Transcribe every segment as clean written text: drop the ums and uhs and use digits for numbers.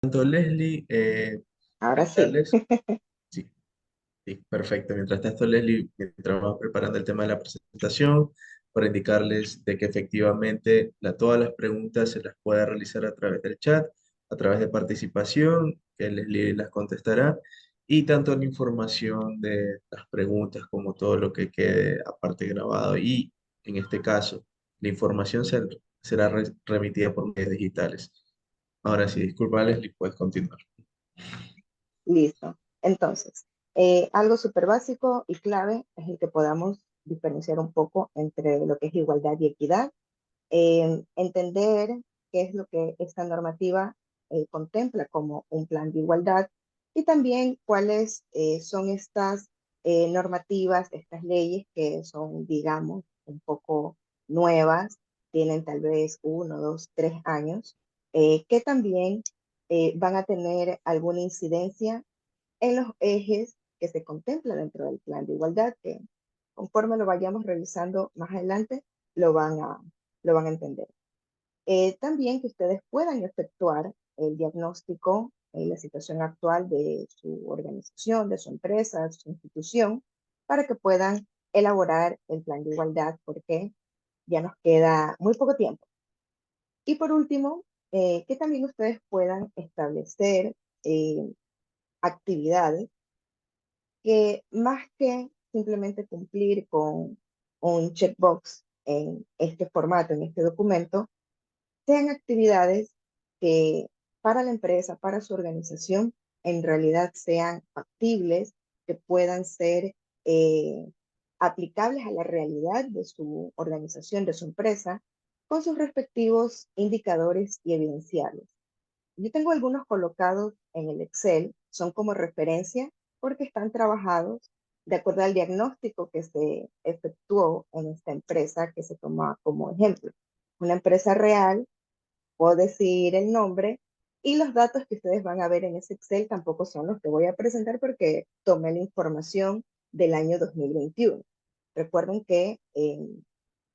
Tanto Leslie, Ahora sí, indicarles, sí, sí, perfecto. Mientras tanto, Leslie, mientras vamos preparando el tema de la presentación, para indicarles de que efectivamente todas las preguntas se las puede realizar a través del chat, a través de participación, que Leslie las contestará, y tanto la información de las preguntas como todo lo que quede aparte grabado. Y en este caso, la información será remitida por medios digitales. Ahora sí, disculpa, Leslie, puedes continuar. listo. Entonces, algo súper básico y clave es el que podamos diferenciar un poco entre lo que es igualdad y equidad, entender qué es lo que esta normativa contempla como un plan de igualdad y también cuáles son estas normativas, estas leyes que son, digamos, un poco nuevas, tienen tal vez 1, 2, 3 años, que también van a tener alguna incidencia en los ejes que se contempla dentro del plan de igualdad, que conforme lo vayamos revisando más adelante, lo van a, lo van a entender. También que ustedes puedan efectuar el diagnóstico en la situación actual de su organización, de su empresa, de su institución, para que puedan elaborar el plan de igualdad, porque ya nos queda muy poco tiempo. Y por último, que también ustedes puedan establecer actividades que más que simplemente cumplir con un checkbox en este formato, en este documento, sean actividades que para la empresa, para su organización, en realidad sean factibles, que puedan ser eh, aplicables a la realidad de su organización, de su empresa, con sus respectivos indicadores y evidenciables. Yo tengo algunos colocados en el Excel, son como referencia porque están trabajados de acuerdo al diagnóstico que se efectuó en esta empresa que se toma como ejemplo. Una empresa real, puedo decir el nombre y los datos que ustedes van a ver en ese Excel tampoco son los que voy a presentar porque tomé la información del año 2021. Recuerden que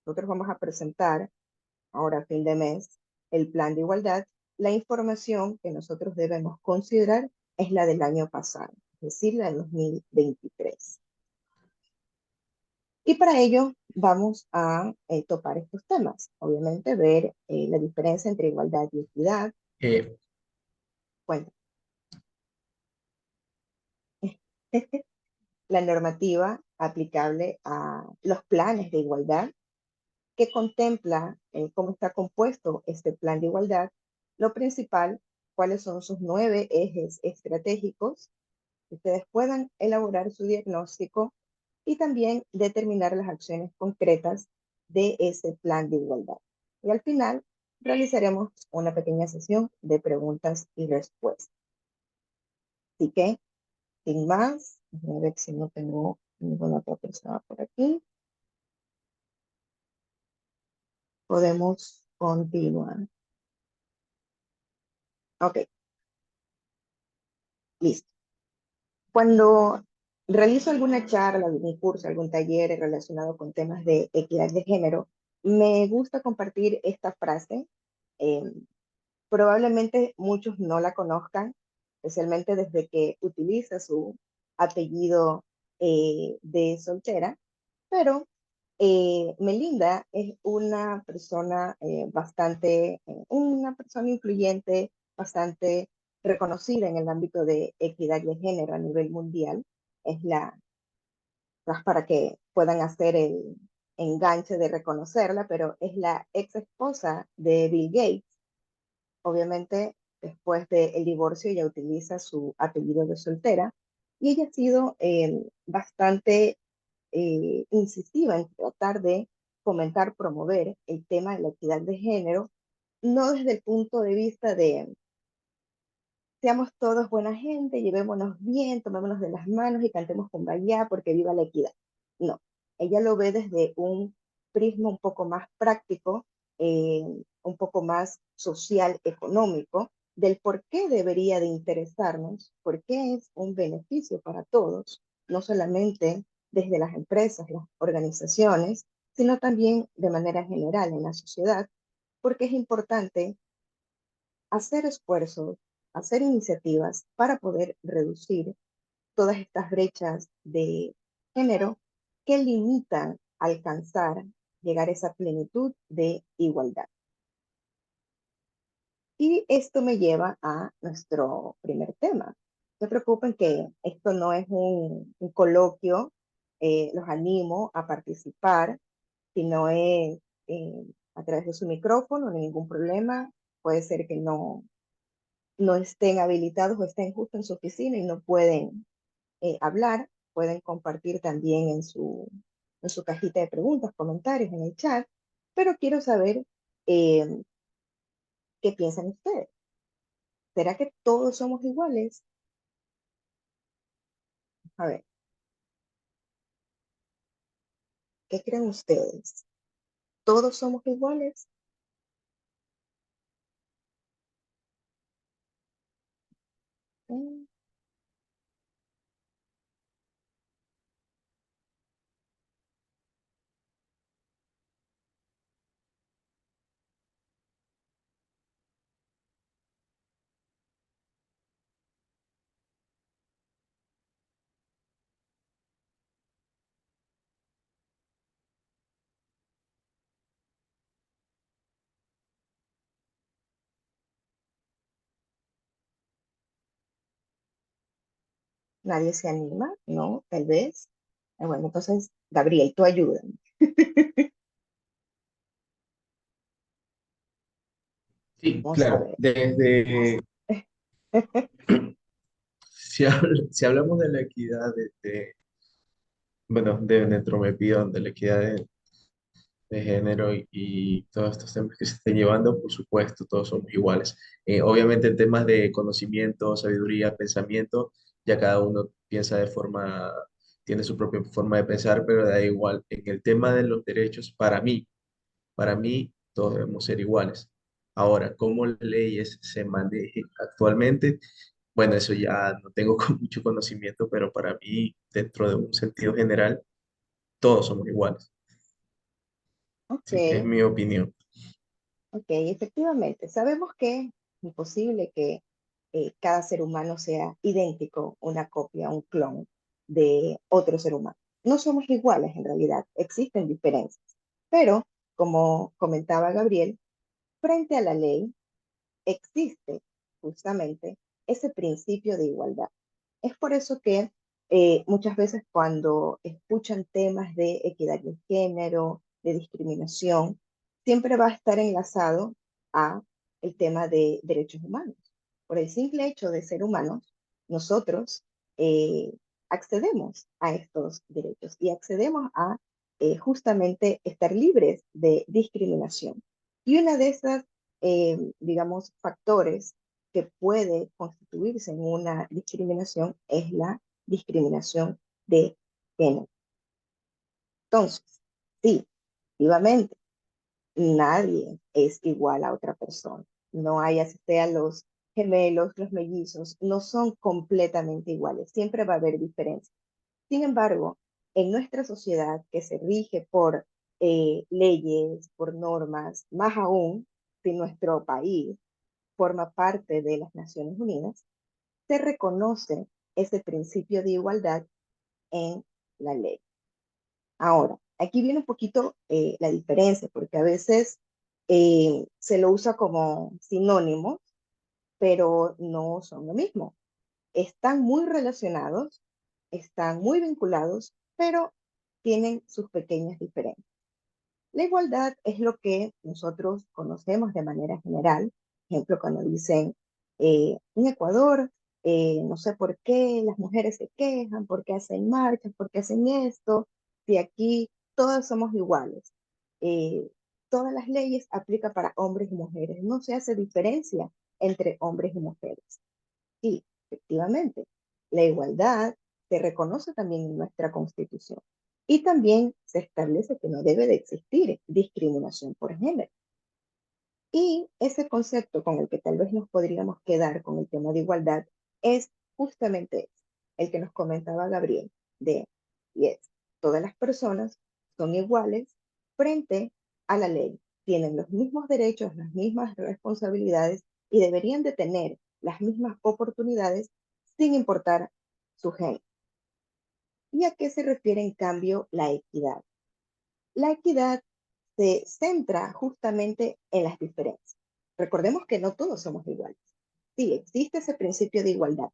nosotros vamos a presentar ahora a fin de mes, el plan de igualdad, la información que nosotros debemos considerar es la del año pasado, es decir, la del 2023. Y para ello vamos a topar estos temas. Obviamente ver la diferencia entre igualdad y equidad. Eh, Bueno, la normativa aplicable a los planes de igualdad que contempla cómo está compuesto este plan de igualdad, lo principal, cuáles son sus 9 ejes estratégicos, que ustedes puedan elaborar su diagnóstico y también determinar las acciones concretas de ese plan de igualdad. Y al final realizaremos una pequeña sesión de preguntas y respuestas. Así que, sin más, voy a ver si no tengo ninguna otra persona por aquí. Podemos continuar. Ok, listo. Cuando realizo alguna charla, algún curso, algún taller relacionado con temas de equidad de género, me gusta compartir esta frase. Eh, Probablemente muchos no la conozcan, especialmente desde que utiliza su apellido de soltera, pero Melinda es una persona influyente, bastante reconocida en el ámbito de equidad de género a nivel mundial. Es para que puedan hacer el enganche de reconocerla, pero es la ex esposa de Bill Gates. Obviamente, después del divorcio, ella utiliza su apellido de soltera y ella ha sido bastante incisiva en tratar de fomentar, promover el tema de la equidad de género, no desde el punto de vista de seamos todos buena gente, llevémonos bien, tomémonos de las manos y cantemos con Kumbaya porque viva la equidad. No, ella lo ve desde un prisma un poco más práctico, un poco más social, económico, del por qué debería de interesarnos, por qué es un beneficio para todos, no solamente desde las empresas, las organizaciones, sino también de manera general en la sociedad, porque es importante hacer esfuerzos hacer iniciativas para poder reducir todas estas brechas de género que limitan alcanzar, llegar a esa plenitud de igualdad. Y esto me lleva a nuestro primer tema. No se preocupen que esto no es un coloquio, los animo a participar, si no es a través de su micrófono, no hay ningún problema. Puede ser que no estén habilitados o estén justo en su oficina y no pueden hablar. Pueden compartir también en su cajita de preguntas, comentarios, en el chat. Pero quiero saber eh, qué piensan ustedes. ¿Será que todos somos iguales? A ver, ¿qué creen ustedes? ¿Todos somos iguales? Mm, ¿Nadie se anima? ¿No? Tal vez. Bueno, entonces, Gabriel, tú ayúdame. Sí, Vamos a claro. ver. Si hablamos de la equidad bueno, de dentro me pido de la equidad de género y todos estos temas que se estén llevando, por supuesto, todos somos iguales. Obviamente en temas de conocimiento, sabiduría, pensamiento, ya cada uno piensa de forma, tiene su propia forma de pensar, pero da igual. En el tema de los derechos, para mí, todos debemos ser iguales. Ahora, ¿cómo las leyes se manejan actualmente? Bueno, eso ya no tengo mucho conocimiento, pero para mí, dentro de un sentido general, todos somos iguales. Ok, Sí, es mi opinión. ok, efectivamente. Sabemos que es imposible que cada ser humano sea idéntico, una copia, un clon de otro ser humano. No somos iguales en realidad, existen diferencias. Pero, como comentaba Gabriel, frente a la ley existe justamente ese principio de igualdad. Es por eso que muchas veces cuando escuchan temas de equidad de género, de discriminación, siempre va a estar enlazado a el tema de derechos humanos. Por el simple hecho de ser humanos, nosotros eh, accedemos a estos derechos y accedemos a justamente estar libres de discriminación. Y una de esas, digamos, factores que puede constituirse en una discriminación es la discriminación de género. Entonces, sí, efectivamente, nadie es igual a otra persona. No hay, así sean los gemelos, los mellizos, no son completamente iguales. Siempre va a haber diferencias. Sin embargo, en nuestra sociedad que se rige por leyes, por normas, más aún si nuestro país forma parte de las Naciones Unidas, se reconoce ese principio de igualdad en la ley. Ahora, aquí viene un poquito la diferencia, porque a veces se lo usa como sinónimo, pero no son lo mismo. Están muy relacionados, están muy vinculados, pero tienen sus pequeñas diferencias. La igualdad es lo que nosotros conocemos de manera general. Por ejemplo, cuando dicen en Ecuador, no sé por qué las mujeres se quejan, por qué hacen marchas, por qué hacen esto, si aquí todos somos iguales. Eh, todas las leyes aplican para hombres y mujeres. No se hace diferencia entre hombres y mujeres. Sí, efectivamente, la igualdad se reconoce también en nuestra Constitución y también se establece que no debe de existir discriminación por género. Y ese concepto con el que tal vez nos podríamos quedar con el tema de igualdad es justamente el que nos comentaba Gabriel, de, y es, todas las personas son iguales frente a la ley, tienen los mismos derechos, las mismas responsabilidades y deberían de tener las mismas oportunidades sin importar su género. ¿Y a qué se refiere en cambio la equidad? La equidad se centra justamente en las diferencias. Recordemos que no todos somos iguales. Sí, existe ese principio de igualdad,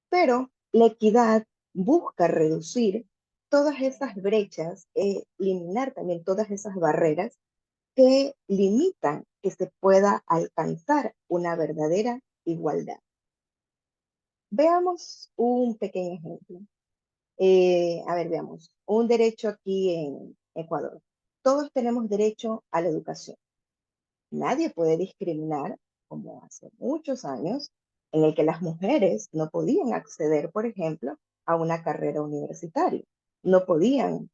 pero la equidad busca reducir todas esas brechas, eliminar también todas esas barreras que limitan que se pueda alcanzar una verdadera igualdad. Veamos un pequeño ejemplo. A ver, veamos. Un derecho aquí en Ecuador. Todos tenemos derecho a la educación. Nadie puede discriminar, como hace muchos años, en el que las mujeres no podían acceder, por ejemplo, a una carrera universitaria. No podían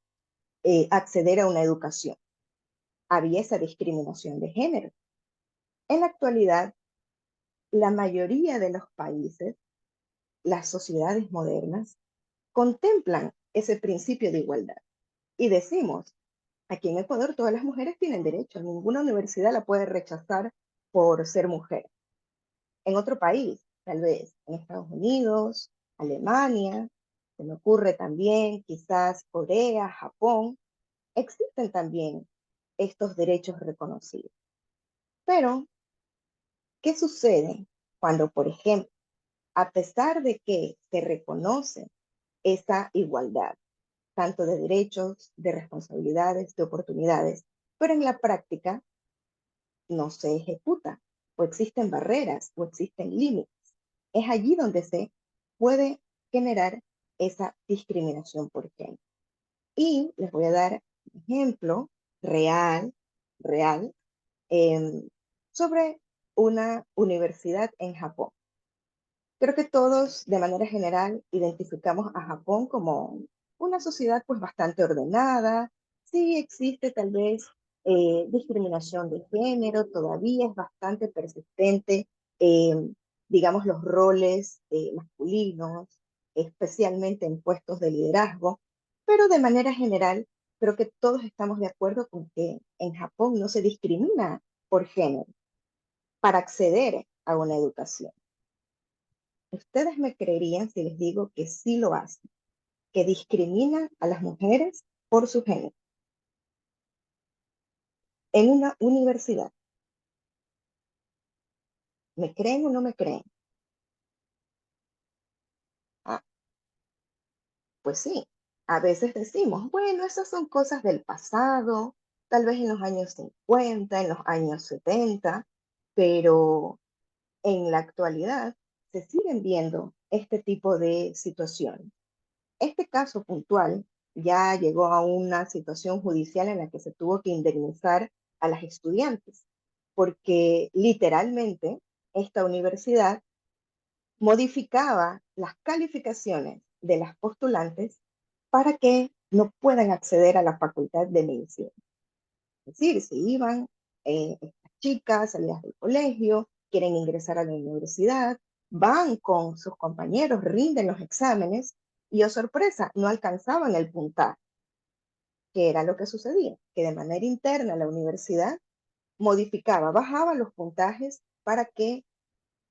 acceder a una educación. Había esa discriminación de género. En la actualidad, la mayoría de los países, las sociedades modernas, contemplan ese principio de igualdad. Y decimos, aquí en Ecuador todas las mujeres tienen derecho, ninguna universidad la puede rechazar por ser mujer. En otro país, tal vez en Estados Unidos, Alemania, se me ocurre también quizás Corea, Japón, existen también estos derechos reconocidos. Pero, ¿qué sucede cuando, por ejemplo, a pesar de que se reconoce esa igualdad, tanto de derechos, de responsabilidades, de oportunidades, pero en la práctica no se ejecuta, o existen barreras, o existen límites? Es allí donde se puede generar esa discriminación por género. Y les voy a dar un ejemplo real, real, eh, sobre una universidad en Japón. Creo que todos, de manera general, identificamos a Japón como una sociedad pues bastante ordenada. Sí existe tal vez discriminación de género, todavía es bastante persistente, eh, digamos, los roles masculinos, especialmente en puestos de liderazgo, pero de manera general, creo que todos estamos de acuerdo con que en Japón no se discrimina por género para acceder a una educación. Ustedes me creerían si les digo que sí lo hacen, que discriminan a las mujeres por su género en una universidad. ¿Me creen o no me creen? Ah, pues sí, a veces decimos, bueno, esas son cosas del pasado, tal vez en los años 50, en los años 70, pero en la actualidad se siguen viendo este tipo de situaciones. Este caso puntual ya llegó a una situación judicial en la que se tuvo que indemnizar a las estudiantes, porque literalmente esta universidad modificaba las calificaciones de las postulantes para que no puedan acceder a la facultad de medicina. Es decir, si iban estas chicas salidas del colegio, quieren ingresar a la universidad, van con sus compañeros, rinden los exámenes y, oh sorpresa, no alcanzaban el puntaje. ¿Qué era lo que sucedía? Que de manera interna la universidad modificaba, bajaba los puntajes para que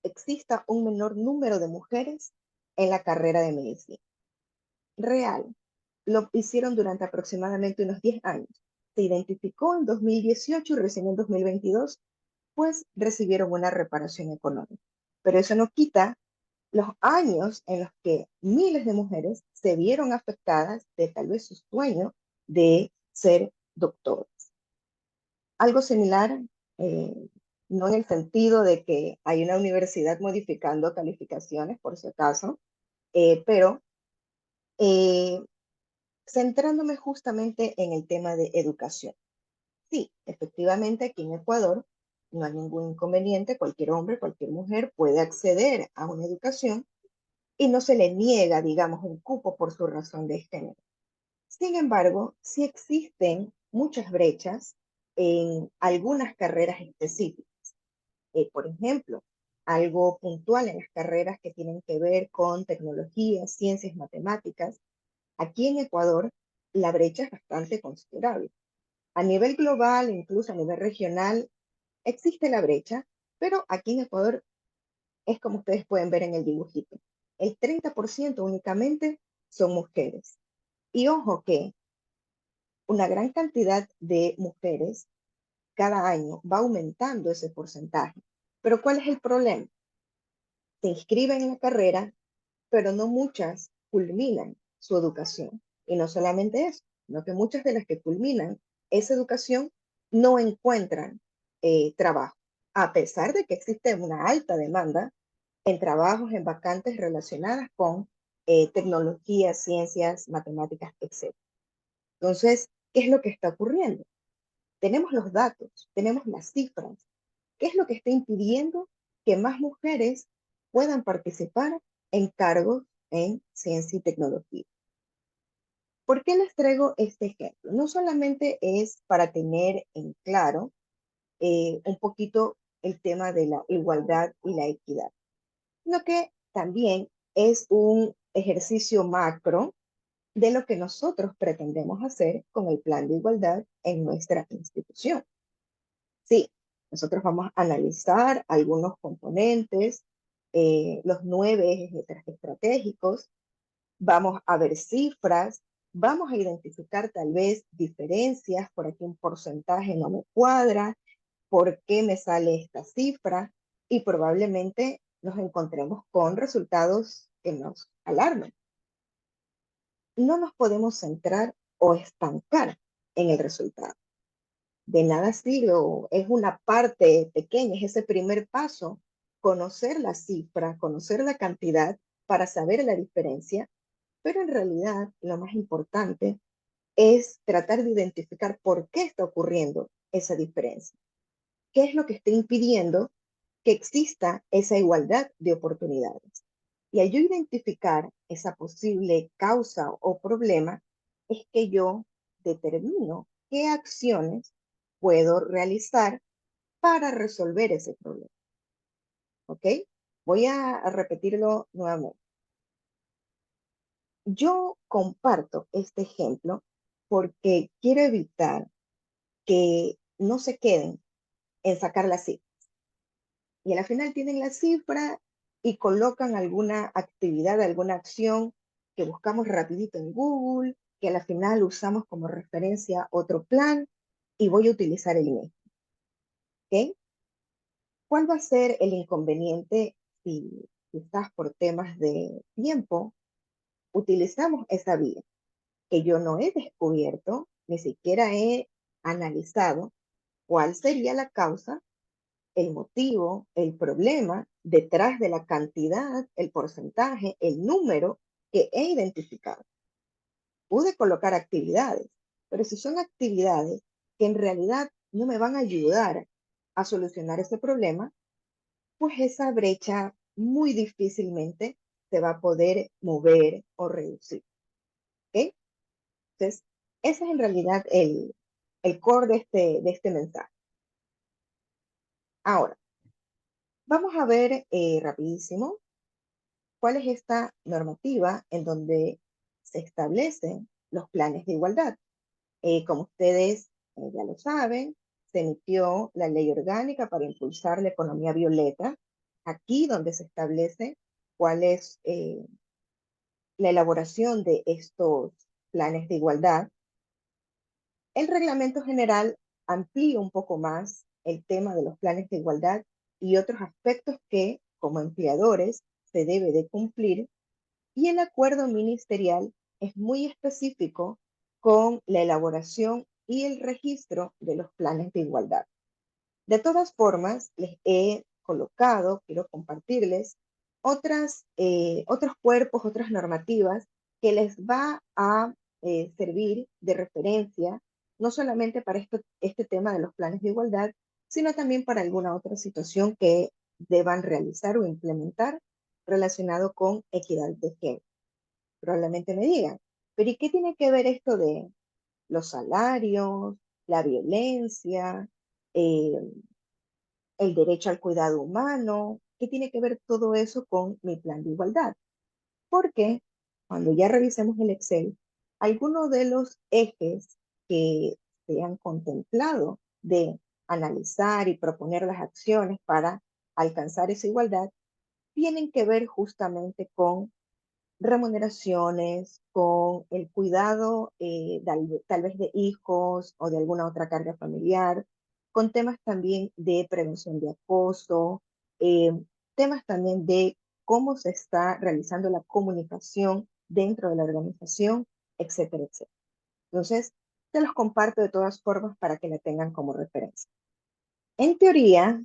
exista un menor número de mujeres en la carrera de medicina. Real. Lo hicieron durante aproximadamente unos 10 años. Se identificó en 2018 y recién en 2022, pues recibieron una reparación económica. Pero eso no quita los años en los que miles de mujeres se vieron afectadas de tal vez su sueño de ser doctor. Algo similar, eh, no en el sentido de que hay una universidad modificando calificaciones, por si acaso, pero eh, centrándome justamente en el tema de educación. Sí, efectivamente aquí en Ecuador no hay ningún inconveniente, cualquier hombre, cualquier mujer puede acceder a una educación y no se le niega, digamos, un cupo por su razón de género. Sin embargo, sí existen muchas brechas en algunas carreras específicas. Por ejemplo, algo puntual en las carreras que tienen que ver con tecnología, ciencias, matemáticas. Aquí en Ecuador, la brecha es bastante considerable. A nivel global, incluso a nivel regional, existe la brecha, pero aquí en Ecuador es como ustedes pueden ver en el dibujito. El 30% únicamente son mujeres. Y ojo que una gran cantidad de mujeres cada año va aumentando ese porcentaje. Pero ¿cuál es el problema? Se inscriben en la carrera, pero no muchas culminan su educación. Y no solamente eso, sino que muchas de las que culminan esa educación no encuentran trabajo, a pesar de que existe una alta demanda en trabajos, en vacantes relacionadas con tecnología, ciencias, matemáticas, etc. Entonces, ¿qué es lo que está ocurriendo? Tenemos los datos, tenemos las cifras. ¿Qué es lo que está impidiendo que más mujeres puedan participar en cargos en ciencia y tecnología? ¿Por qué les traigo este ejemplo? No solamente es para tener en claro un poquito el tema de la igualdad y la equidad, sino que también es un ejercicio macro de lo que nosotros pretendemos hacer con el plan de igualdad en nuestra institución. Sí, nosotros vamos a analizar algunos componentes, los 9 ejes estratégicos, vamos a ver cifras, vamos a identificar tal vez diferencias, por aquí un porcentaje no me cuadra, por qué me sale esta cifra, y probablemente nos encontremos con resultados que nos alarmen. No nos podemos centrar o estancar en el resultado. De nada sirve, o es una parte pequeña, es ese primer paso, conocer la cifra, conocer la cantidad para saber la diferencia, pero en realidad lo más importante es tratar de identificar por qué está ocurriendo esa diferencia. ¿Qué es lo que está impidiendo que exista esa igualdad de oportunidades? Y al yo identificar esa posible causa o problema, es que yo determino qué acciones puedo realizar para resolver ese problema. ¿Ok? Voy a repetirlo nuevamente. Yo comparto este ejemplo porque quiero evitar que no se queden en sacar la cifra. Y al final tienen la cifra y colocan alguna actividad, alguna acción que buscamos rapidito en Google, que al final usamos como referencia otro plan y voy a utilizar el mismo. ¿Ok? ¿Cuál va a ser el inconveniente si quizás por temas de tiempo utilizamos esa vía? Que yo no he descubierto, ni siquiera he analizado cuál sería la causa, el motivo, el problema detrás de la cantidad, el porcentaje, el número que he identificado. Pude colocar actividades, pero si son actividades que en realidad no me van a ayudar a solucionar ese problema, pues esa brecha muy difícilmente se va a poder mover o reducir. ¿Ok? Entonces, ese es en realidad el core de este mensaje. Ahora, vamos a ver rapidísimo cuál es esta normativa en donde se establecen los planes de igualdad. Como ustedes ya lo saben, se emitió la ley orgánica para impulsar la economía violeta, aquí donde se establece cuál es la elaboración de estos planes de igualdad. El reglamento general amplía un poco más el tema de los planes de igualdad y otros aspectos que, como empleadores, se debe de cumplir, y el acuerdo ministerial es muy específico con la elaboración y el registro de los planes de igualdad. De todas formas, les he colocado, quiero compartirles, otros cuerpos, otras normativas que les va a servir de referencia, no solamente para este tema de los planes de igualdad, sino también para alguna otra situación que deban realizar o implementar relacionado con equidad de género. Probablemente me digan, pero ¿y qué tiene que ver esto de los salarios, la violencia, eh, el derecho al cuidado humano? ¿Qué tiene que ver todo eso con mi plan de igualdad? Porque cuando ya revisemos el Excel, algunos de los ejes que se han contemplado de analizar y proponer las acciones para alcanzar esa igualdad tienen que ver justamente con remuneraciones, con el cuidado tal vez de hijos o de alguna otra carga familiar, con temas también de prevención de acoso, eh, temas también de cómo se está realizando la comunicación dentro de la organización, etcétera, etcétera. Entonces, te los comparto de todas formas para que la tengan como referencia. En teoría,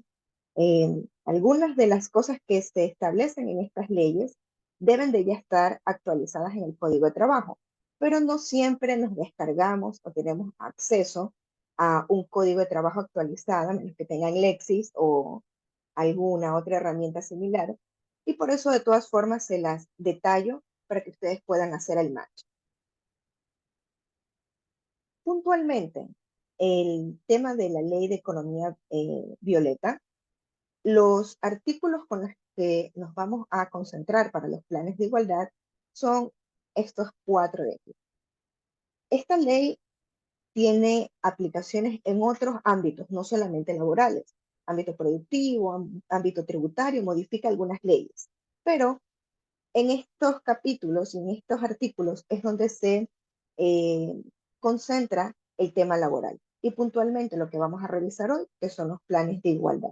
algunas de las cosas que se establecen en estas leyes deben de ya estar actualizadas en el Código de Trabajo, pero no siempre nos descargamos o tenemos acceso a un Código de Trabajo actualizado, a menos que tengan Lexis o alguna otra herramienta similar, y por eso de todas formas se las detallo para que ustedes puedan hacer el match. Puntualmente, el tema de la Ley de Economía Violeta. Los artículos con los que nos vamos a concentrar para los planes de igualdad son estos 4 de aquí. Esta ley tiene aplicaciones en otros ámbitos, no solamente laborales, ámbito productivo, ámbito tributario, modifica algunas leyes. Pero en estos capítulos y en estos artículos es donde se eh, concentra el tema laboral. Y puntualmente lo que vamos a revisar hoy, que son los planes de igualdad.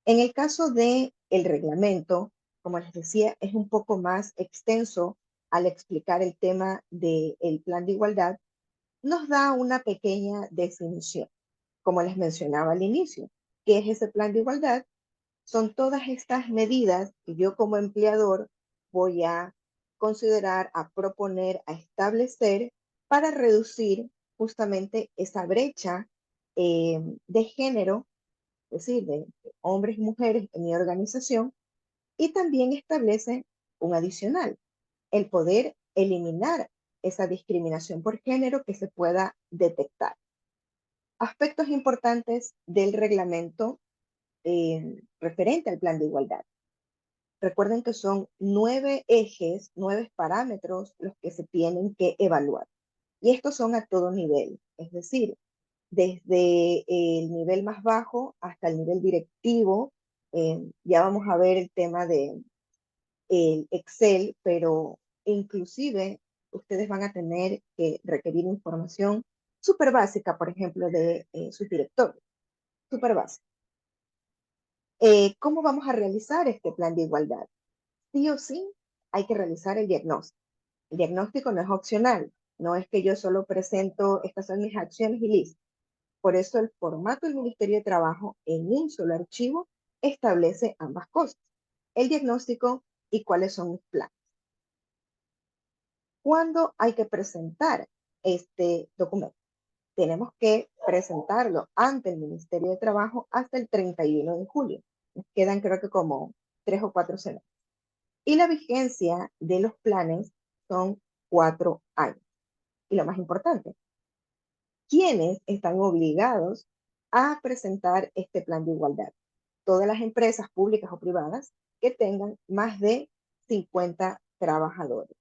En el caso del reglamento, como les decía, es un poco más extenso al explicar el tema del plan de igualdad, nos da una pequeña definición, como les mencionaba al inicio. ¿Qué es ese plan de igualdad? Son todas estas medidas que yo como empleador voy a considerar, a proponer, a establecer para reducir justamente esa brecha de género, es decir, de hombres y mujeres en mi organización, y también establece un adicional, el poder eliminar esa discriminación por género que se pueda detectar. Aspectos importantes del reglamento referente al plan de igualdad. Recuerden que son 9 ejes, 9 parámetros los que se tienen que evaluar. Y estos son a todo nivel, es decir, desde el nivel más bajo hasta el nivel directivo. Ya vamos a ver el tema de el Excel, pero inclusive ustedes van a tener que requerir información súper básica, por ejemplo, de sus directores, súper básica. ¿Cómo vamos a realizar este plan de igualdad? Sí o sí hay que realizar el diagnóstico. El diagnóstico no es opcional, no es que yo solo presento, estas son mis acciones y listo. Por eso el formato del Ministerio de Trabajo en un solo archivo establece ambas cosas, el diagnóstico y cuáles son mis planes. ¿Cuándo hay que presentar este documento? Tenemos que presentarlo ante el Ministerio de Trabajo hasta el 31 de julio. Nos quedan creo que como 3 o 4 semanas. Y la vigencia de los planes son 4 años. Y lo más importante, ¿quiénes están obligados a presentar este plan de igualdad? Todas las empresas públicas o privadas que tengan más de 50 trabajadores.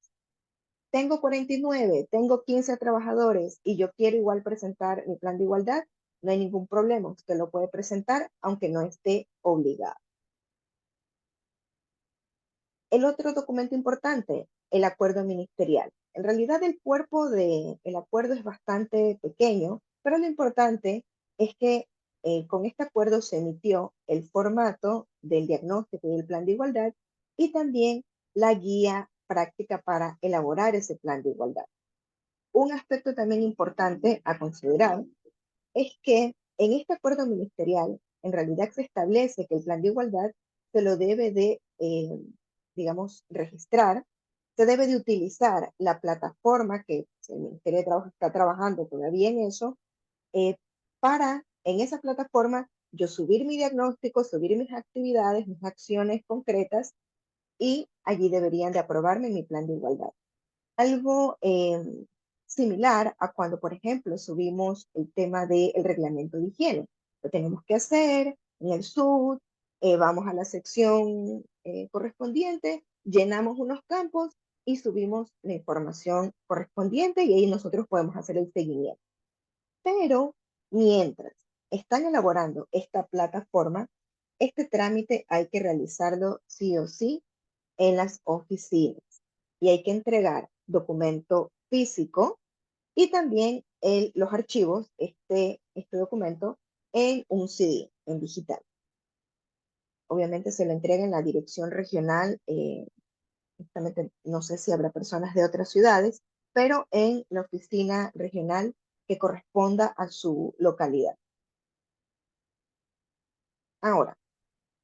Tengo 49, tengo 15 trabajadores y yo quiero igual presentar mi plan de igualdad, no hay ningún problema, usted lo puede presentar aunque no esté obligado. El otro documento importante, el acuerdo ministerial. En realidad el cuerpo del acuerdo es bastante pequeño, pero lo importante es que con este acuerdo se emitió el formato del diagnóstico y el plan de igualdad y también la guía práctica para elaborar ese plan de igualdad. Un aspecto también importante a considerar es que en este acuerdo ministerial, en realidad se establece que el plan de igualdad se lo debe de, digamos, registrar, se debe de utilizar la plataforma que el Ministerio de Trabajo está trabajando todavía en eso, para en esa plataforma yo subir mi diagnóstico, subir mis actividades, mis acciones concretas y allí deberían de aprobarme mi plan de igualdad. Algo similar a cuando, por ejemplo, subimos el tema del reglamento de higiene. Lo tenemos que hacer en el SUD, vamos a la sección correspondiente, llenamos unos campos y subimos la información correspondiente y ahí nosotros podemos hacer el seguimiento. Pero mientras están elaborando esta plataforma, este trámite hay que realizarlo sí o sí en las oficinas y hay que entregar documento físico y también los archivos, este documento, en un CD, en digital. Obviamente se lo entrega en la dirección regional, justamente no sé si habrá personas de otras ciudades, pero en la oficina regional que corresponda a su localidad. Ahora,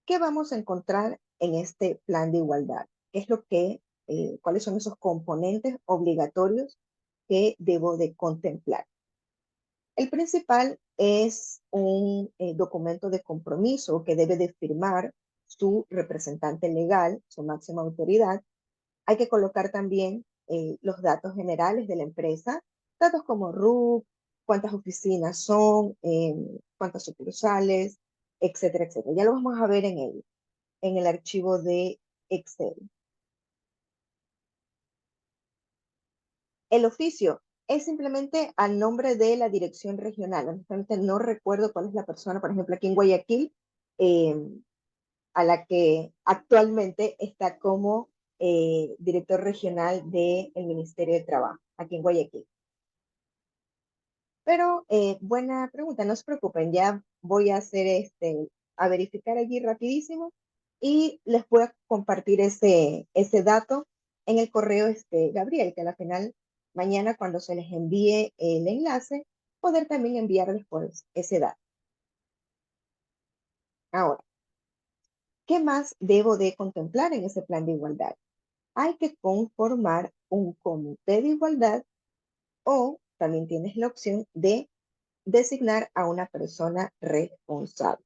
¿qué vamos a encontrar en este plan de igualdad? ¿Qué es cuáles son esos componentes obligatorios que debo de contemplar? El principal es un documento de compromiso que debe de firmar su representante legal, su máxima autoridad. Hay que colocar también los datos generales de la empresa, datos como RUC, cuántas oficinas son, cuántas sucursales, etcétera, etcétera. Ya lo vamos a ver en el archivo de Excel. El oficio es simplemente al nombre de la dirección regional. Honestamente no recuerdo cuál es la persona, por ejemplo, aquí en Guayaquil, eh, a la que actualmente está como director regional del Ministerio de Trabajo, aquí en Guayaquil. Pero buena pregunta, no se preocupen, ya voy a hacer a verificar allí rapidísimo y les voy a compartir ese dato en el correo Gabriel, que al final mañana cuando se les envíe el enlace, poder también enviarles pues, ese dato. Ahora, ¿qué más debo de contemplar en ese plan de igualdad? Hay que conformar un comité de igualdad o también tienes la opción de designar a una persona responsable.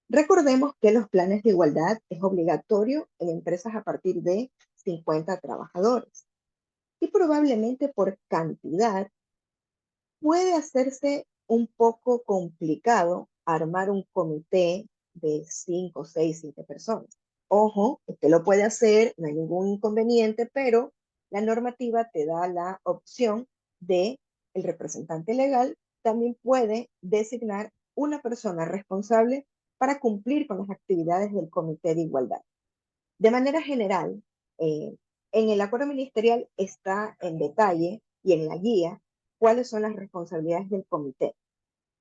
Recordemos que los planes de igualdad es obligatorio en empresas a partir de 50 trabajadores y probablemente por cantidad puede hacerse un poco complicado armar un comité de 5, 6, 7 personas. Ojo, usted lo puede hacer, no hay ningún inconveniente, pero la normativa te da la opción de el representante legal también puede designar una persona responsable para cumplir con las actividades del comité de igualdad. De manera general, eh, en el acuerdo ministerial está en detalle y en la guía cuáles son las responsabilidades del comité.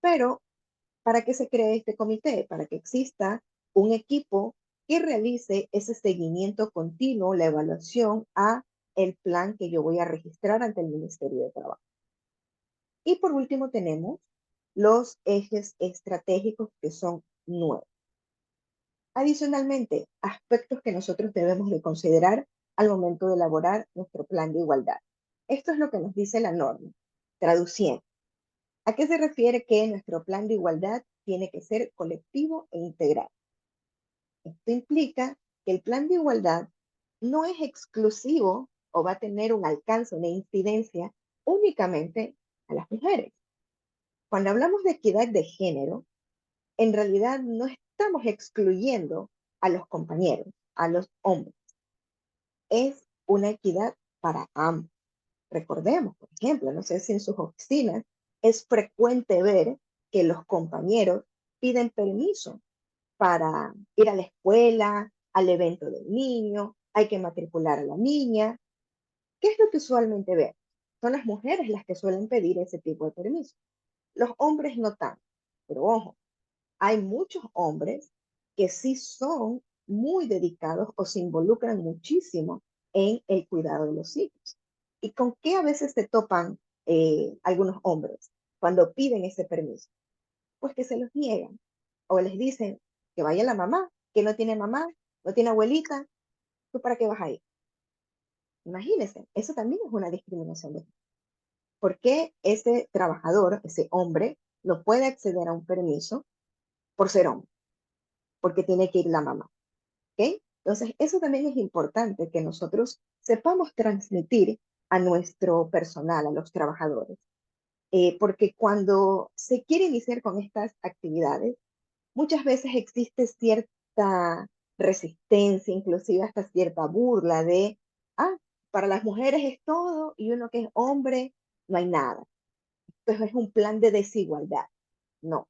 Pero, ¿para qué se crea este comité? Para que exista un equipo que realice ese seguimiento continuo, la evaluación a el plan que yo voy a registrar ante el Ministerio de Trabajo. Y por último tenemos los ejes estratégicos que son 9. Adicionalmente, aspectos que nosotros debemos de considerar al momento de elaborar nuestro plan de igualdad. Esto es lo que nos dice la norma. Traduciendo, ¿a qué se refiere que nuestro plan de igualdad tiene que ser colectivo e integral? Esto implica que el plan de igualdad no es exclusivo o va a tener un alcance, una incidencia únicamente a las mujeres. Cuando hablamos de equidad de género, en realidad no estamos excluyendo a los compañeros, a los hombres. Es una equidad para ambos. Recordemos, por ejemplo, no sé si en sus oficinas es frecuente ver que los compañeros piden permiso para ir a la escuela, al evento del niño, hay que matricular a la niña. ¿Qué es lo que usualmente vemos? Son las mujeres las que suelen pedir ese tipo de permiso. Los hombres no tanto. Pero ojo, hay muchos hombres que sí son muy dedicados o se involucran muchísimo en el cuidado de los hijos. ¿Y con qué a veces se topan algunos hombres cuando piden ese permiso? Pues que se los niegan o les dicen que vaya la mamá, que no tiene mamá, no tiene abuelita, ¿tú para qué vas a ir? Imagínense, eso también es una discriminación. ¿Por qué ese trabajador, ese hombre, no puede acceder a un permiso por ser hombre? Porque tiene que ir la mamá. ¿Ok? Entonces, eso también es importante que nosotros sepamos transmitir a nuestro personal, a los trabajadores, porque cuando se quiere iniciar con estas actividades, muchas veces existe cierta resistencia, inclusive hasta cierta burla de, ah, para las mujeres es todo y uno que es hombre, no hay nada. Entonces es un plan de desigualdad. No,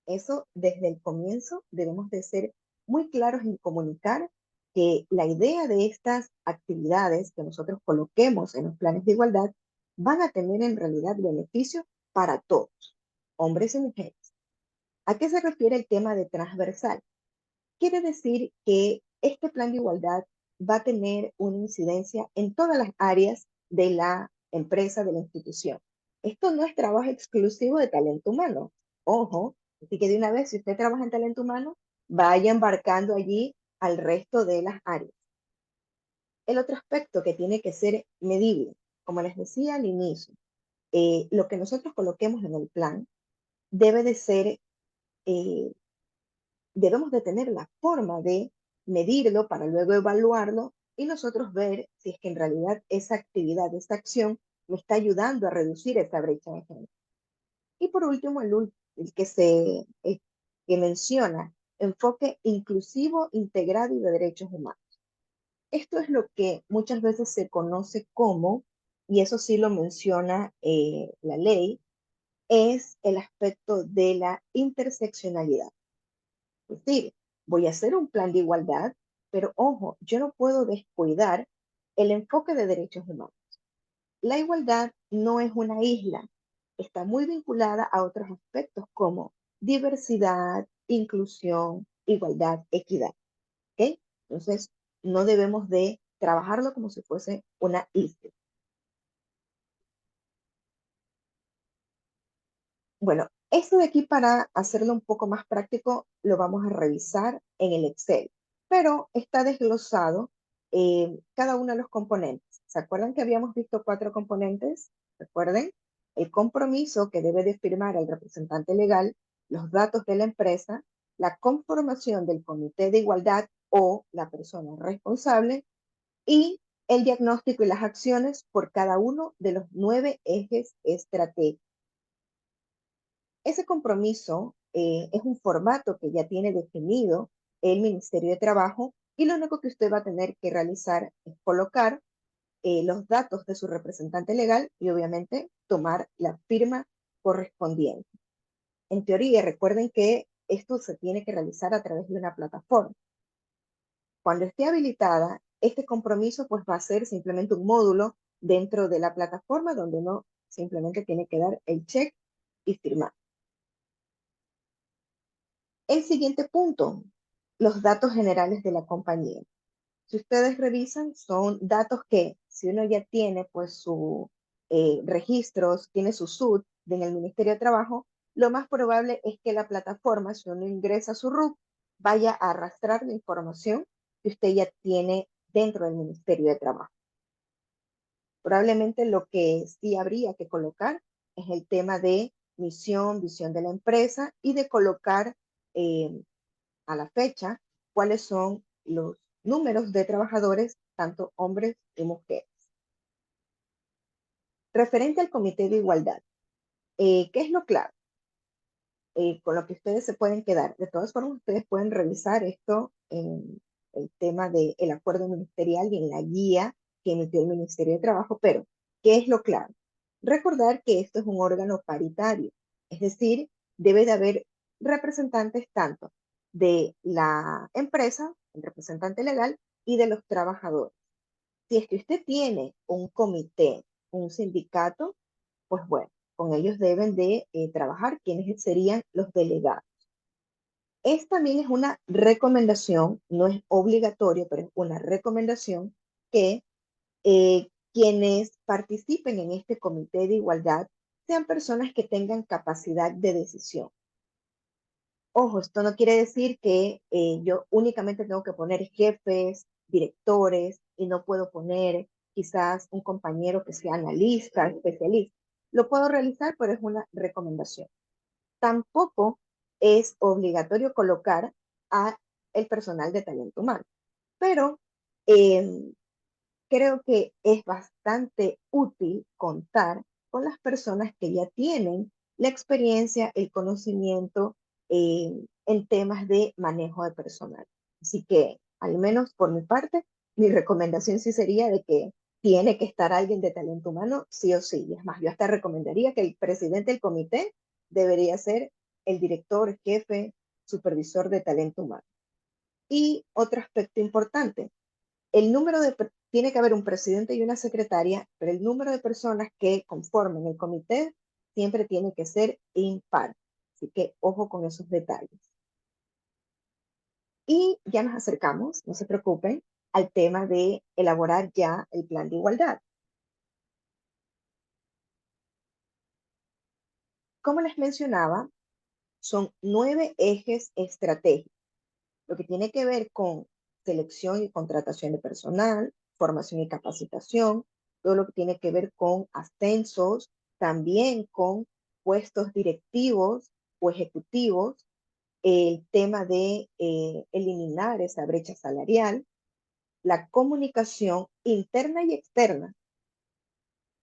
Eso desde el comienzo debemos de ser muy claros en comunicar que la idea de estas actividades que nosotros coloquemos en los planes de igualdad van a tener en realidad beneficio para todos, hombres y mujeres. ¿A qué se refiere el tema de transversal? Quiere decir que este plan de igualdad va a tener una incidencia en todas las áreas de la empresa, de la institución. Esto no es trabajo exclusivo de talento humano. Ojo, así que de una vez, si usted trabaja en talento humano, vaya embarcando allí al resto de las áreas. El otro aspecto que tiene que ser medible, como les decía al inicio, lo que nosotros coloquemos en el plan debe de ser eh, debemos de tener la forma de medirlo para luego evaluarlo y nosotros ver si es que en realidad esa actividad, esa acción me está ayudando a reducir esa brecha de género. Y por último, el que menciona enfoque inclusivo, integrado y de derechos humanos. Esto es lo que muchas veces se conoce como, y eso sí lo menciona la ley, es el aspecto de la interseccionalidad. Es decir, voy a hacer un plan de igualdad, pero ojo, yo no puedo descuidar el enfoque de derechos humanos. La igualdad no es una isla, está muy vinculada a otros aspectos como diversidad, inclusión, igualdad, equidad. ¿Ok? Entonces, no debemos de trabajarlo como si fuese una isla. Bueno, esto de aquí para hacerlo un poco más práctico lo vamos a revisar en el Excel, pero está desglosado cada uno de los componentes. ¿Se acuerdan que habíamos visto 4 componentes? Recuerden, el compromiso que debe de firmar el representante legal, los datos de la empresa, la conformación del comité de igualdad o la persona responsable y el diagnóstico y las acciones por cada uno de los 9 ejes estratégicos. Ese compromiso es un formato que ya tiene definido el Ministerio de Trabajo y lo único que usted va a tener que realizar es colocar los datos de su representante legal y obviamente tomar la firma correspondiente. En teoría, recuerden que esto se tiene que realizar a través de una plataforma. Cuando esté habilitada, este compromiso pues va a ser simplemente un módulo dentro de la plataforma donde uno simplemente tiene que dar el check y firmar. El siguiente punto, los datos generales de la compañía. Si ustedes revisan, son datos que si uno ya tiene pues su registros, tiene su SUT en el Ministerio de Trabajo, lo más probable es que la plataforma, si uno ingresa su RUT, vaya a arrastrar la información que usted ya tiene dentro del Ministerio de Trabajo. Probablemente lo que sí habría que colocar es el tema de misión, visión de la empresa y de colocar a la fecha cuáles son los números de trabajadores, tanto hombres y mujeres. Referente al Comité de Igualdad, ¿qué es lo claro? Con lo que ustedes se pueden quedar. De todas formas, ustedes pueden revisar esto en el tema del acuerdo ministerial y en la guía que emitió el Ministerio de Trabajo, pero ¿qué es lo claro? Recordar que esto es un órgano paritario, es decir, debe de haber representantes tanto de la empresa, el representante legal, y de los trabajadores. Si es que usted tiene un comité, un sindicato, pues bueno, con ellos deben de trabajar quienes serían los delegados. Esta también es una recomendación, no es obligatorio, pero es una recomendación que quienes participen en este comité de igualdad sean personas que tengan capacidad de decisión. Ojo, esto no quiere decir que yo únicamente tengo que poner jefes, directores, y no puedo poner quizás un compañero que sea analista, especialista. Lo puedo realizar, pero es una recomendación. Tampoco es obligatorio colocar a el personal de talento humano, pero eh, creo que es bastante útil contar con las personas que ya tienen la experiencia, el conocimiento en temas de manejo de personal. Así que, al menos por mi parte, mi recomendación sí sería de que tiene que estar alguien de talento humano, sí o sí. Y es más, yo hasta recomendaría que el presidente del comité debería ser el director, jefe, supervisor de talento humano. Y otro aspecto importante, tiene que haber un presidente y una secretaria, pero el número de personas que conformen el comité siempre tiene que ser impar. Así que ojo con esos detalles. Y ya nos acercamos, no se preocupen, al tema de elaborar ya el plan de igualdad. Como les mencionaba, son 9 ejes estratégicos, lo que tiene que ver con selección y contratación de personal, formación y capacitación, todo lo que tiene que ver con ascensos, también con puestos directivos o ejecutivos, el tema de eliminar esa brecha salarial, la comunicación interna y externa,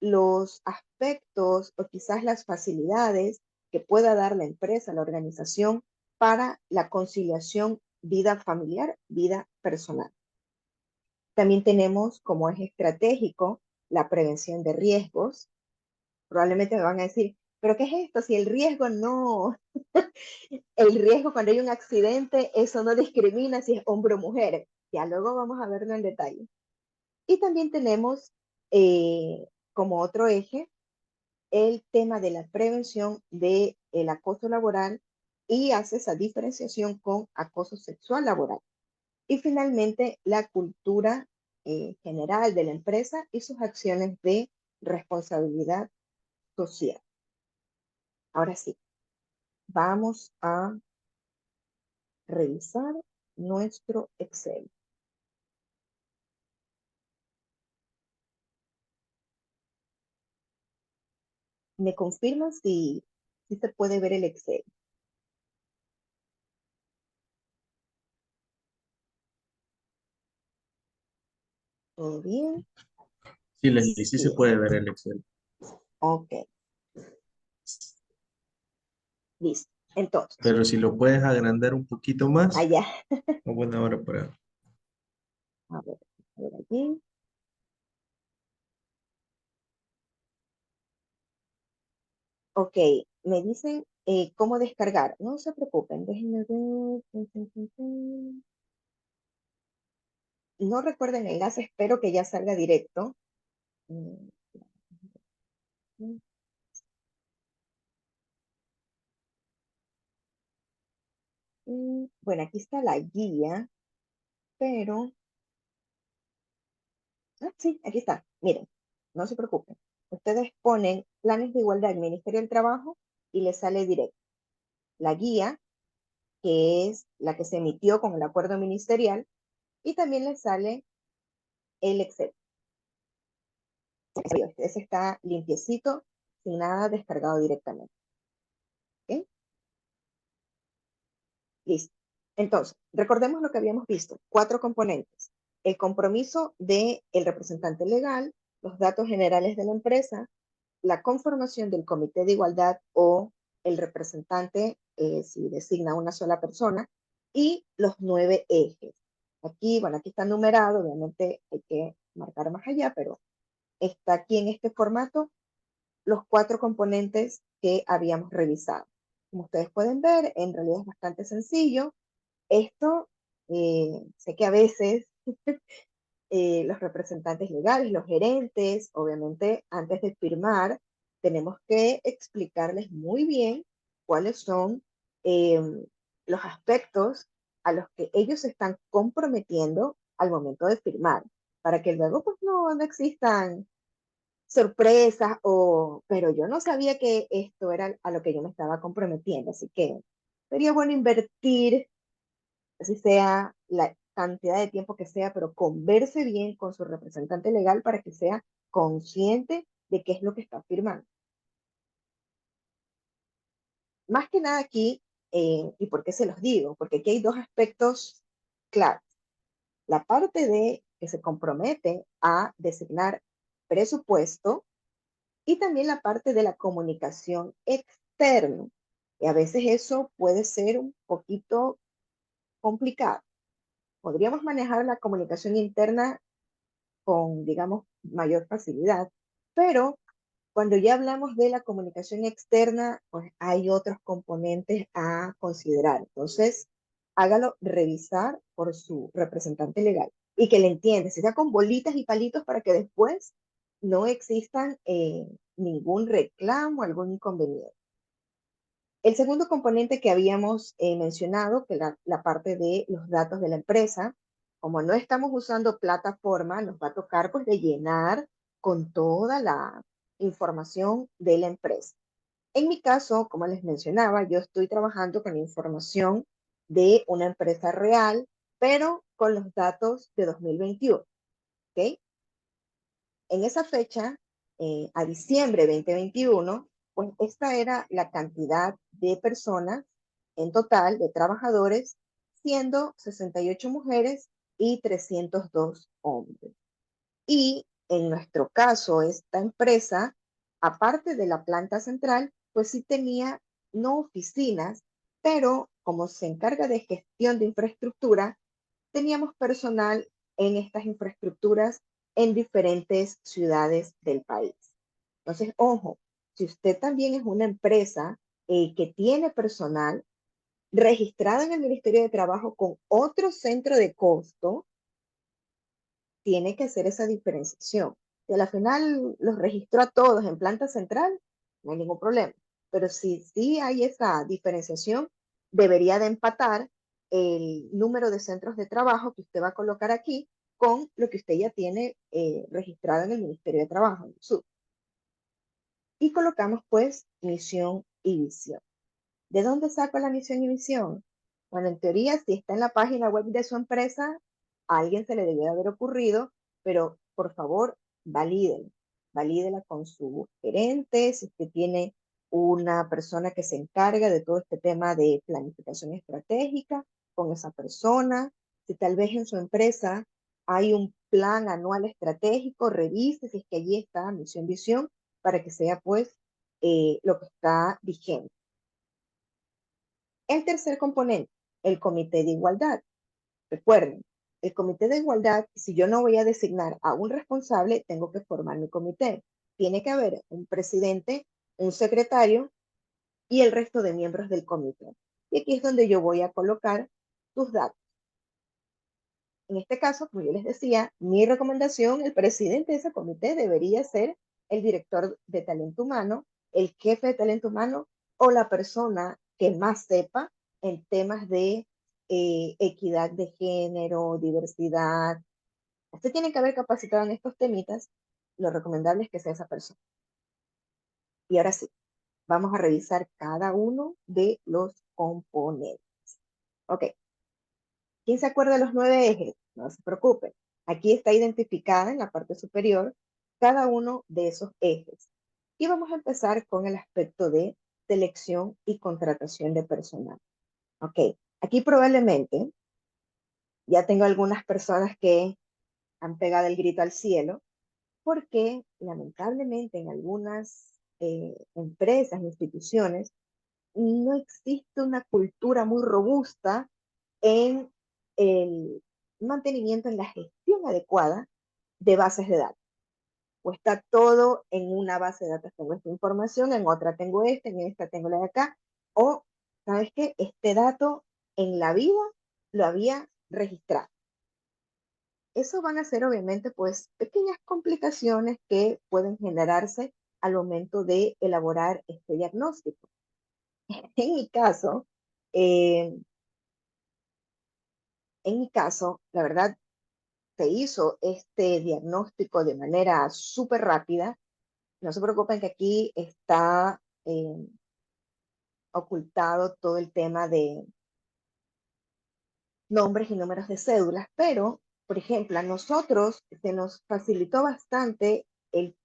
los aspectos o quizás las facilidades que pueda dar la empresa, la organización, para la conciliación vida familiar, vida personal. También tenemos como eje estratégico la prevención de riesgos. Probablemente me van a decir, ¿pero qué es esto? Si el riesgo no, el riesgo cuando hay un accidente, eso no discrimina si es hombre o mujer. Ya luego vamos a verlo en detalle. Y también tenemos como otro eje el tema de la prevención del acoso laboral y hace esa diferenciación con acoso sexual laboral. Y finalmente, la cultura general de la empresa y sus acciones de responsabilidad social. Ahora sí, vamos a revisar nuestro Excel. ¿Me confirman si se puede ver el Excel? ¿Todo bien? Sí, Leslie, sí se Bien. puede ver el Excel, Ok, listo. Entonces, pero si lo puedes agrandar un poquito más, allá. es buena hora para... A ver allí. Ok, me dicen cómo descargar. No se preocupen, déjenme ver. No recuerden el enlace, espero que ya salga directo. Mm, Bueno, aquí está la guía, pero... sí, aquí está. Miren, no se preocupen. Ustedes ponen planes de igualdad del Ministerio del Trabajo y les sale directo. La guía, que es la que se emitió con el acuerdo ministerial, y también les sale el Excel. Ese está limpiecito, sin nada descargado directamente. ¿Ok? Listo. Entonces, recordemos lo que habíamos visto. 4 componentes. El compromiso del representante legal, los datos generales de la empresa, la conformación del comité de igualdad o el representante, si designa una sola persona, y los 9 ejes. Aquí, bueno, aquí está numerado, obviamente hay que marcar más allá, pero está aquí en este formato los 4 componentes que habíamos revisado. Como ustedes pueden ver, en realidad es bastante sencillo. Esto, sé que a veces los representantes legales, los gerentes, obviamente antes de firmar, tenemos que explicarles muy bien cuáles son eh, los aspectos a los que ellos se están comprometiendo al momento de firmar, para que luego pues no existan sorpresas o, pero yo no sabía que esto era a lo que yo me estaba comprometiendo, así que sería bueno invertir, así sea la cantidad de tiempo que sea, pero converse bien con su representante legal para que sea consciente de qué es lo que está firmando. Más que nada aquí, ¿y por qué se los digo? Porque aquí hay 2 aspectos claros. La parte de que se compromete a designar presupuesto y también la parte de la comunicación externa. Y a veces eso puede ser un poquito complicado. Podríamos manejar la comunicación interna con, digamos, mayor facilidad, pero Cuando ya hablamos de la comunicación externa, pues hay otros componentes a considerar. Entonces, hágalo revisar por su representante legal y que le entienda, sea con bolitas y palitos para que después no existan ningún reclamo, algún inconveniente. El segundo componente que habíamos mencionado, que la parte de los datos de la empresa, como no estamos usando plataforma, nos va a tocar pues de llenar con toda la información de la empresa. En mi caso, como les mencionaba, yo estoy trabajando con información de una empresa real, pero con los datos de 2021. ¿Ok? En esa fecha, a diciembre 2021, pues esta era la cantidad de personas en total, de trabajadores, siendo 68 mujeres y 302 hombres. Y en nuestro caso, esta empresa, aparte de la planta central, pues sí tenía no oficinas, pero como se encarga de gestión de infraestructura, teníamos personal en estas infraestructuras en diferentes ciudades del país. Entonces, ojo, si usted también es una empresa que tiene personal registrado en el Ministerio de Trabajo con otro centro de costo, tiene que hacer esa diferenciación. Si a la final los registró a todos en planta central, no hay ningún problema. Pero si sí hay esa diferenciación, debería de empatar el número de centros de trabajo que usted va a colocar aquí con lo que usted ya tiene registrado en el Ministerio de Trabajo, en el SUB. Y colocamos pues misión y visión. ¿De dónde saco la misión y visión? Bueno, en teoría, si está en la página web de su empresa, a alguien se le debió de haber ocurrido, pero por favor, valídela. Valídela con su gerente, si usted tiene una persona que se encarga de todo este tema de planificación estratégica, con esa persona. Si tal vez en su empresa hay un plan anual estratégico, revise si es que allí está misión, visión, para que sea pues lo que está vigente. El tercer componente, el comité de igualdad. Recuerden, el comité de igualdad, si yo no voy a designar a un responsable, tengo que formar mi comité. Tiene que haber un presidente, un secretario y el resto de miembros del comité. Y aquí es donde yo voy a colocar tus datos. En este caso, como yo les decía, mi recomendación, el presidente de ese comité debería ser el director de talento humano, el jefe de talento humano o la persona que más sepa en temas de equidad de género, diversidad. Usted tiene que haber capacitado en estos temitas. Lo recomendable es que sea esa persona. Y ahora sí, vamos a revisar cada uno de los componentes. Ok. ¿Quién se acuerda de los 9 ejes? No se preocupen. Aquí está identificada en la parte superior cada uno de esos ejes. Y vamos a empezar con el aspecto de selección y contratación de personal. Ok, aquí probablemente ya tengo algunas personas que han pegado el grito al cielo porque lamentablemente en algunas empresas, instituciones, no existe una cultura muy robusta en el mantenimiento, en la gestión adecuada de bases de datos. O está todo en una base de datos, tengo esta información, en otra tengo esta, en esta tengo la de acá, o, ¿sabes qué? Este dato en la vida lo había registrado. Eso van a ser obviamente pues pequeñas complicaciones que pueden generarse al momento de elaborar este diagnóstico. En mi caso, eh, la verdad, se hizo este diagnóstico de manera súper rápida. No se preocupen que aquí está ocultado todo el tema de nombres y números de cédulas, pero, por ejemplo, a nosotros se nos facilitó bastante el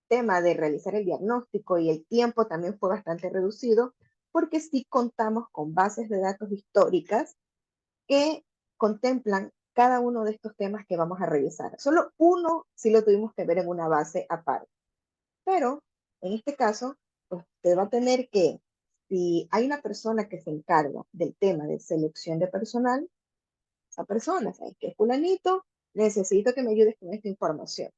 tema de realizar el diagnóstico y el tiempo también fue bastante reducido porque sí contamos con bases de datos históricas que contemplan cada uno de estos temas que vamos a revisar. Solo uno sí lo tuvimos que ver en una base aparte. Pero en este caso, pues usted va a tener que, si hay una persona que se encarga del tema de selección de personal, esa persona, ¿sabes qué? Fulanito, necesito que me ayudes con esta información.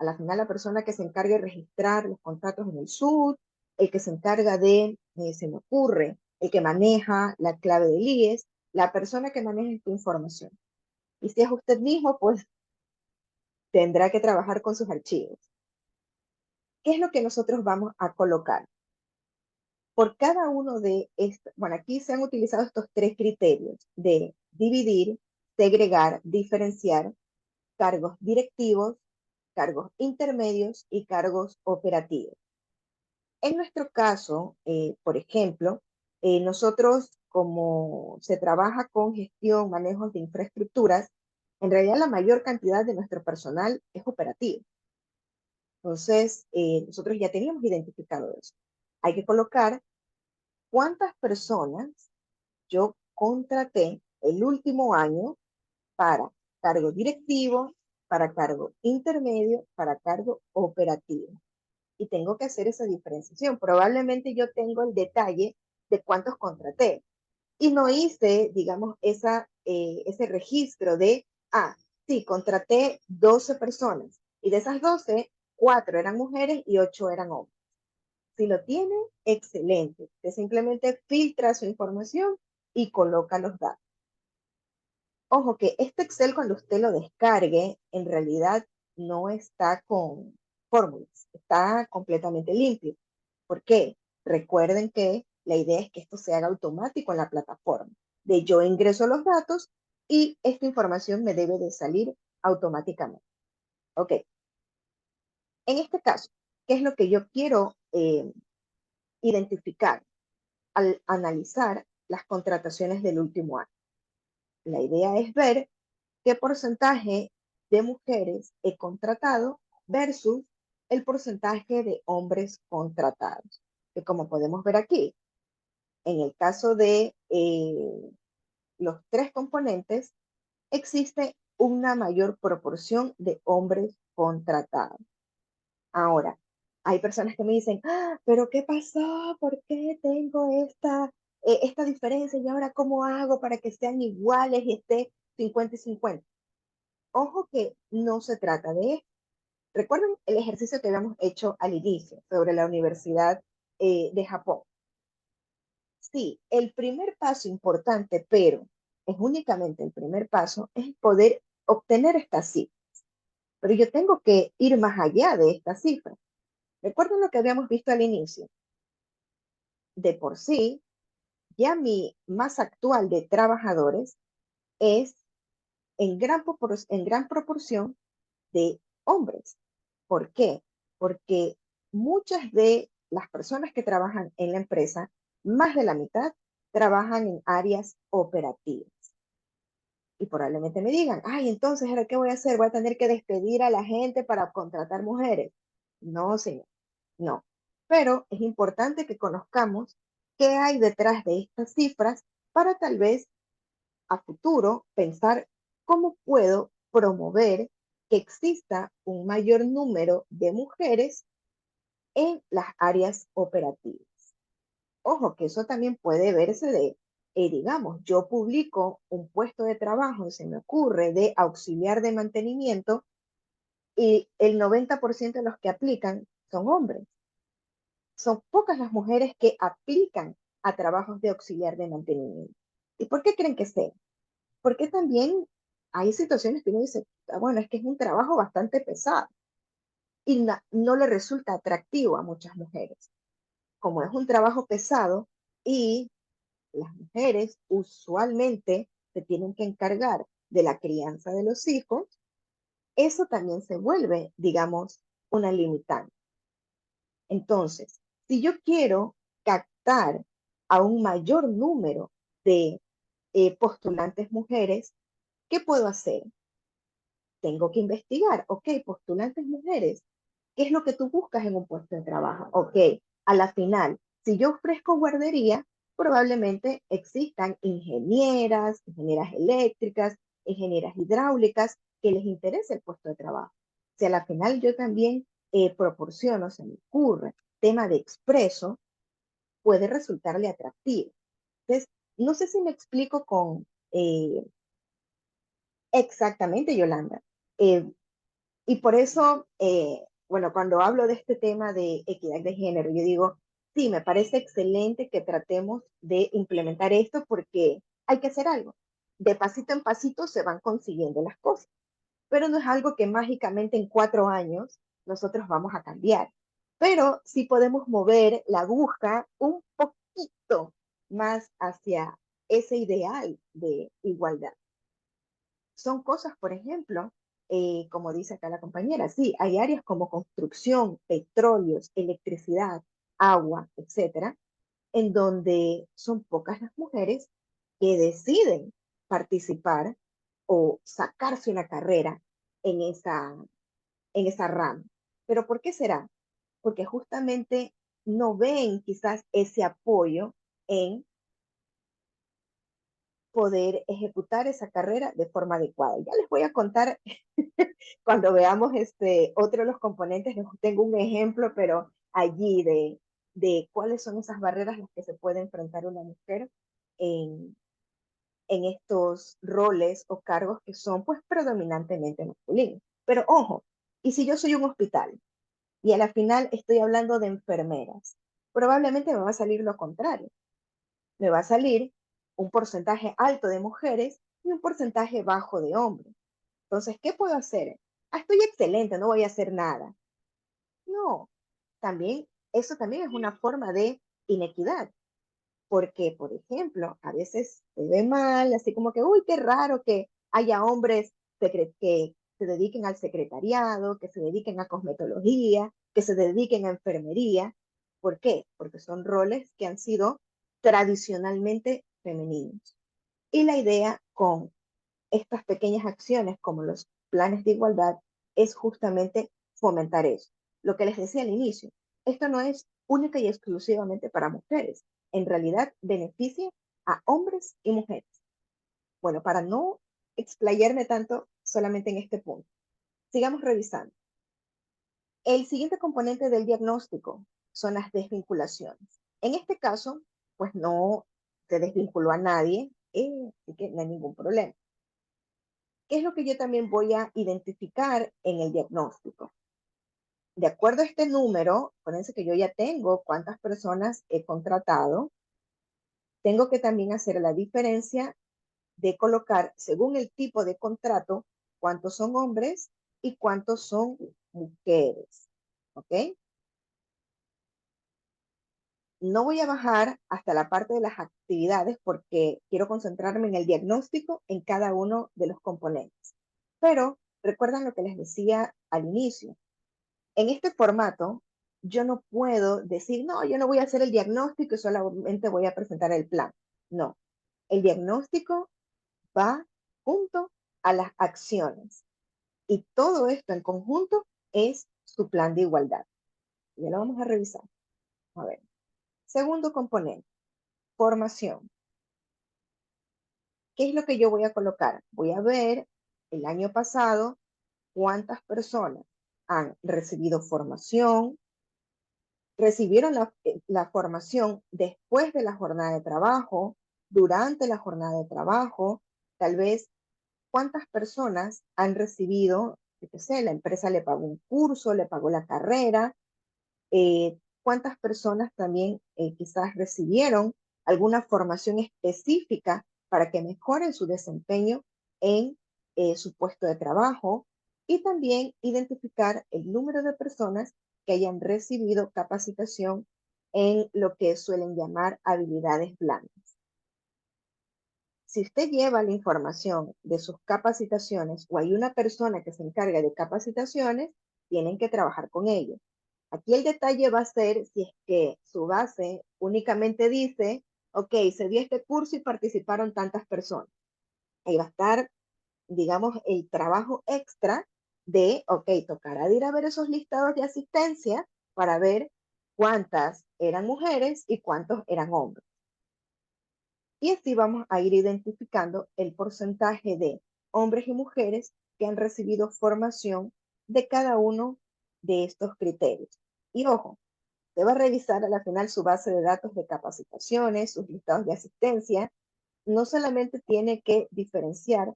A la final, la persona que se encargue de registrar los contratos en el SUD, el que se encarga de, se me ocurre, el que maneja la clave del IES, la persona que maneja esta información. Y si es usted mismo, pues tendrá que trabajar con sus archivos. ¿Qué es lo que nosotros vamos a colocar? Por cada uno de estos, bueno, aquí se han utilizado estos tres criterios de dividir, segregar, diferenciar cargos directivos, cargos intermedios y cargos operativos. En nuestro caso, por ejemplo, nosotros como se trabaja con gestión, manejos de infraestructuras, en realidad la mayor cantidad de nuestro personal es operativo. Entonces, nosotros ya teníamos identificado eso. Hay que colocar cuántas personas yo contraté el último año para cargo directivo, para cargo intermedio, para cargo operativo. Y tengo que hacer esa diferenciación. Probablemente yo tengo el detalle de cuántos contraté y no hice, digamos, ese registro de, sí, contraté 12 personas y de esas 12, 4 eran mujeres y 8 eran hombres. Si lo tiene, excelente. Usted simplemente filtra su información y coloca los datos. Ojo que este Excel cuando usted lo descargue, en realidad no está con fórmulas, está completamente limpio. ¿Por qué? Recuerden que la idea es que esto se haga automático en la plataforma. De yo ingreso los datos y esta información me debe de salir automáticamente. Ok, en este caso, ¿qué es lo que yo quiero identificar al analizar las contrataciones del último año? La idea es ver qué porcentaje de mujeres he contratado versus el porcentaje de hombres contratados. Que como podemos ver aquí, en el caso de los tres componentes, existe una mayor proporción de hombres contratados. Ahora, hay personas que me dicen, pero ¿qué pasó? ¿Por qué tengo esta diferencia? ¿Y ahora cómo hago para que sean iguales y esté 50 y 50? Ojo que no se trata de esto. Recuerden el ejercicio que habíamos hecho al inicio sobre la Universidad de Japón. Sí, el primer paso importante, pero es únicamente el primer paso, es poder obtener esta cifra. Pero yo tengo que ir más allá de esta cifra. Recuerden lo que habíamos visto al inicio. De por sí, ya mi masa actual de trabajadores es en gran proporción de hombres. ¿Por qué? Porque muchas de las personas que trabajan en la empresa, más de la mitad, trabajan en áreas operativas. Y probablemente me digan, ay, entonces, ¿ahora qué voy a hacer? ¿Voy a tener que despedir a la gente para contratar mujeres? No, señor, no. Pero es importante que conozcamos qué hay detrás de estas cifras para tal vez a futuro pensar cómo puedo promover que exista un mayor número de mujeres en las áreas operativas. Ojo, que eso también puede verse de, digamos, yo publico un puesto de trabajo, se me ocurre, de auxiliar de mantenimiento y el 90% de los que aplican son hombres. Son pocas las mujeres que aplican a trabajos de auxiliar de mantenimiento. ¿Y por qué creen que sea? Porque también hay situaciones que uno dice, bueno, es que es un trabajo bastante pesado y no le resulta atractivo a muchas mujeres. Como es un trabajo pesado y las mujeres usualmente se tienen que encargar de la crianza de los hijos, eso también se vuelve, digamos, una limitante. Entonces, si yo quiero captar a un mayor número de postulantes mujeres, ¿qué puedo hacer? Tengo que investigar, ok, postulantes mujeres, ¿qué es lo que tú buscas en un puesto de trabajo? Ok, a la final, si yo ofrezco guardería, probablemente existan ingenieras eléctricas, ingenieras hidráulicas, que les interese el puesto de trabajo. Si a la final yo también proporciono, se me ocurre, tema de expreso, puede resultarle atractivo. Entonces, no sé si me explico con exactamente, Yolanda. Y por eso, bueno, cuando hablo de este tema de equidad de género, yo digo, sí, me parece excelente que tratemos de implementar esto porque hay que hacer algo. De pasito en pasito se van consiguiendo las cosas, pero no es algo que mágicamente en 4 años nosotros vamos a cambiar. Pero sí podemos mover la aguja un poquito más hacia ese ideal de igualdad. Son cosas, por ejemplo, como dice acá la compañera, sí, hay áreas como construcción, petróleos, electricidad, agua, etcétera, en donde son pocas las mujeres que deciden participar o sacarse una carrera en esa rama. ¿Pero por qué será? Porque justamente no ven quizás ese apoyo en poder ejecutar esa carrera de forma adecuada. Ya les voy a contar cuando veamos otro de los componentes, tengo un ejemplo, pero allí de cuáles son esas barreras a las que se puede enfrentar una mujer en, en estos roles o cargos que son pues predominantemente masculinos. Pero ojo, y si yo soy un hospital y a la final estoy hablando de enfermeras, probablemente me va a salir lo contrario. Me va a salir un porcentaje alto de mujeres y un porcentaje bajo de hombres. Entonces, ¿qué puedo hacer? Ah, estoy excelente, no voy a hacer nada. No, también, eso también es una forma de inequidad, porque, por ejemplo, a veces se ve mal, así como que, uy, qué raro que haya hombres que se dediquen al secretariado, que se dediquen a cosmetología, que se dediquen a enfermería. ¿Por qué? Porque son roles que han sido tradicionalmente femeninos. Y la idea con estas pequeñas acciones como los planes de igualdad es justamente fomentar eso. Lo que les decía al inicio, esto no es única y exclusivamente para mujeres. En realidad beneficia a hombres y mujeres. Bueno, para no explayarme tanto solamente en este punto, sigamos revisando. El siguiente componente del diagnóstico son las desvinculaciones. En este caso, pues no se desvinculó a nadie, así que no hay ningún problema. ¿Qué es lo que yo también voy a identificar en el diagnóstico? De acuerdo a este número, acuérdense que yo ya tengo cuántas personas he contratado, tengo que también hacer la diferencia de colocar, según el tipo de contrato, cuántos son hombres y cuántos son mujeres. ¿Ok? No voy a bajar hasta la parte de las actividades porque quiero concentrarme en el diagnóstico en cada uno de los componentes. Pero recuerdan lo que les decía al inicio. En este formato, yo no puedo decir, no, yo no voy a hacer el diagnóstico y solamente voy a presentar el plan. No, el diagnóstico va junto a las acciones y todo esto en conjunto es su plan de igualdad. Ya lo vamos a revisar. A ver. Segundo componente, formación. ¿Qué es lo que yo voy a colocar? Voy a ver el año pasado cuántas personas han recibido formación, recibieron la formación después de la jornada de trabajo, durante la jornada de trabajo, tal vez cuántas personas han recibido, yo qué sé, la empresa le pagó un curso, le pagó la carrera, cuántas personas también quizás recibieron alguna formación específica para que mejoren su desempeño en su puesto de trabajo y también identificar el número de personas que hayan recibido capacitación en lo que suelen llamar habilidades blandas. Si usted lleva la información de sus capacitaciones o hay una persona que se encarga de capacitaciones, tienen que trabajar con ellos. Aquí el detalle va a ser si es que su base únicamente dice, ok, se dio este curso y participaron tantas personas. Ahí va a estar, digamos, el trabajo extra de, ok, tocará de ir a ver esos listados de asistencia para ver cuántas eran mujeres y cuántos eran hombres. Y así vamos a ir identificando el porcentaje de hombres y mujeres que han recibido formación de cada uno de estos criterios. Y ojo, usted va a revisar a la final su base de datos de capacitaciones, sus listados de asistencia. No solamente tiene que diferenciar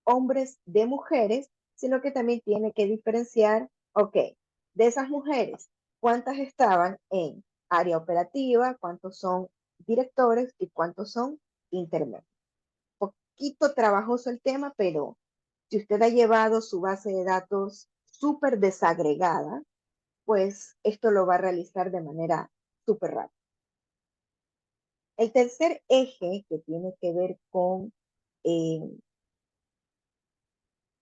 hombres de mujeres, sino que también tiene que diferenciar, ok, de esas mujeres, ¿cuántas estaban en área operativa? ¿Cuántos son directores y cuántos son intermedios? Poquito trabajoso el tema, pero si usted ha llevado su base de datos súper desagregada, pues esto lo va a realizar de manera súper rápida. El tercer eje que tiene que ver con eh,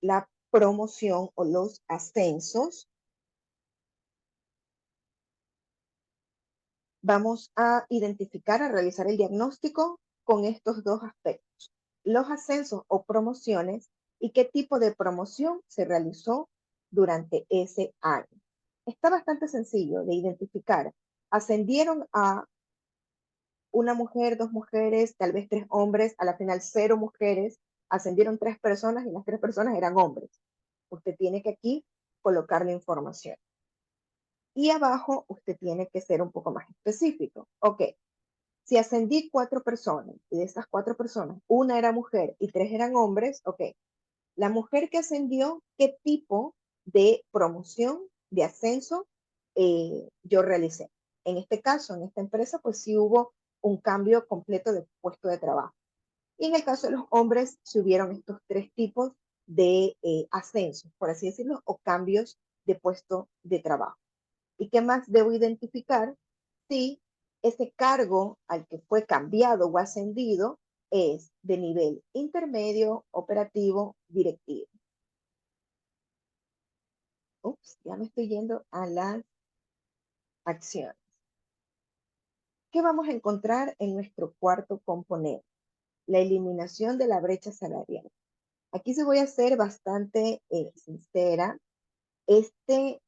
la promoción o los ascensos, vamos a identificar, a realizar el diagnóstico con estos dos aspectos: los ascensos o promociones y qué tipo de promoción se realizó durante ese año. Está bastante sencillo de identificar. Ascendieron a una mujer, dos mujeres, tal vez tres hombres, a la final cero mujeres, ascendieron tres personas y las tres personas eran hombres. Usted tiene que aquí colocar la información. Y abajo usted tiene que ser un poco más específico. Ok, si ascendí cuatro personas y de esas cuatro personas, una era mujer y tres eran hombres, ok, la mujer que ascendió, ¿qué tipo de promoción, de ascenso yo realicé? En este caso, en esta empresa, pues sí hubo un cambio completo de puesto de trabajo. Y en el caso de los hombres, se hubieron estos tres tipos de ascensos, por así decirlo, o cambios de puesto de trabajo. ¿Y qué más debo identificar? Si ese cargo al que fue cambiado o ascendido es de nivel intermedio, operativo, directivo. Ups, ya me estoy yendo a las acciones. ¿Qué vamos a encontrar en nuestro cuarto componente? La eliminación de la brecha salarial. Aquí se voy a ser bastante sincera. Este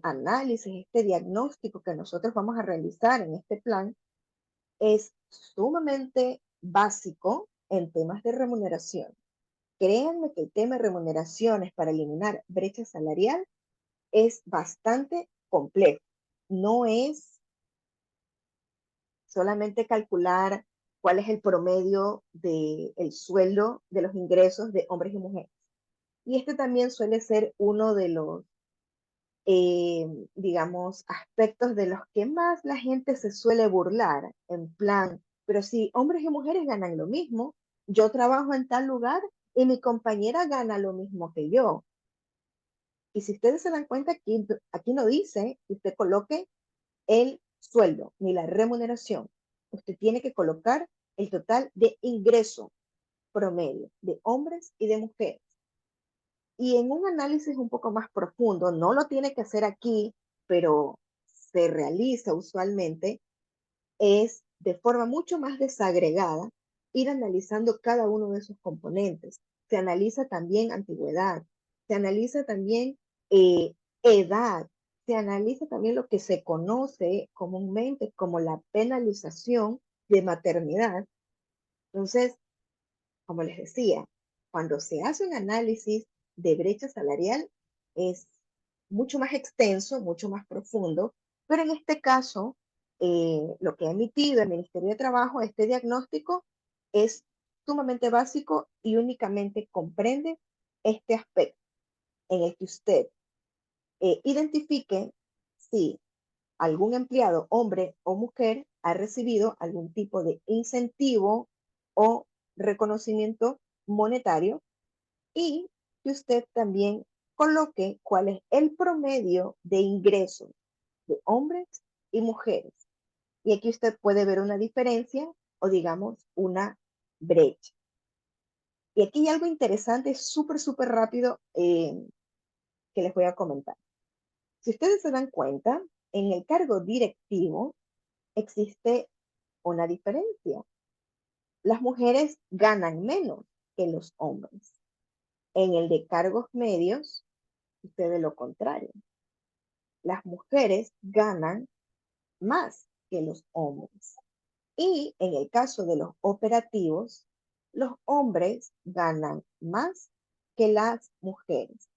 análisis, este diagnóstico que nosotros vamos a realizar en este plan es sumamente básico en temas de remuneración. Créanme que el tema de remuneraciones para eliminar brecha salarial es bastante complejo. No es solamente calcular cuál es el promedio del sueldo de los ingresos de hombres y mujeres. Y este también suele ser uno de los, digamos, aspectos de los que más la gente se suele burlar, en plan, pero si hombres y mujeres ganan lo mismo, yo trabajo en tal lugar y mi compañera gana lo mismo que yo. Y si ustedes se dan cuenta, aquí no dice que usted coloque el sueldo ni la remuneración. Usted tiene que colocar el total de ingreso promedio de hombres y de mujeres. Y en un análisis un poco más profundo, no lo tiene que hacer aquí, pero se realiza usualmente, es de forma mucho más desagregada ir analizando cada uno de esos componentes. Se analiza también antigüedad, se analiza también edad, se analiza también lo que se conoce comúnmente como la penalización de maternidad. Entonces, como les decía, cuando se hace un análisis de brecha salarial es mucho más extenso, mucho más profundo, pero en este caso, lo que ha emitido el Ministerio de Trabajo, este diagnóstico, es sumamente básico y únicamente comprende este aspecto en el que usted identifique si algún empleado, hombre o mujer, ha recibido algún tipo de incentivo o reconocimiento monetario, y que usted también coloque cuál es el promedio de ingresos de hombres y mujeres. Y aquí usted puede ver una diferencia o digamos una brecha. Y aquí hay algo interesante, súper rápido, que les voy a comentar. Si ustedes se dan cuenta, en el cargo directivo existe una diferencia. Las mujeres ganan menos que los hombres. En el de cargos medios sucede lo contrario. Las mujeres ganan más que los hombres. Y en el caso de los operativos, los hombres ganan más que las mujeres.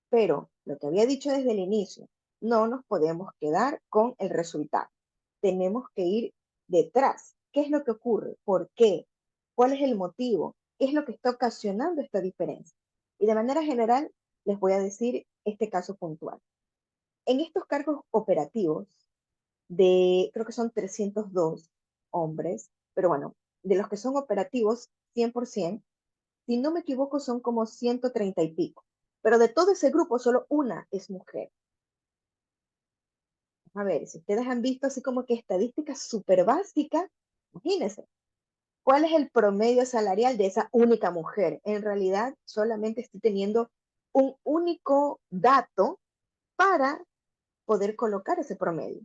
Pero lo que había dicho desde el inicio, no nos podemos quedar con el resultado. Tenemos que ir detrás. ¿Qué es lo que ocurre? ¿Por qué? ¿Cuál es el motivo? ¿Qué es lo que está ocasionando esta diferencia? Y de manera general, les voy a decir este caso puntual. En estos cargos operativos, creo que son 302 hombres, pero bueno, de los que son operativos, 100%, si no me equivoco, son como 130 y pico. Pero de todo ese grupo, solo una es mujer. A ver, si ustedes han visto así como que estadísticas súper básicas, imagínense, ¿cuál es el promedio salarial de esa única mujer? En realidad, solamente estoy teniendo un único dato para poder colocar ese promedio.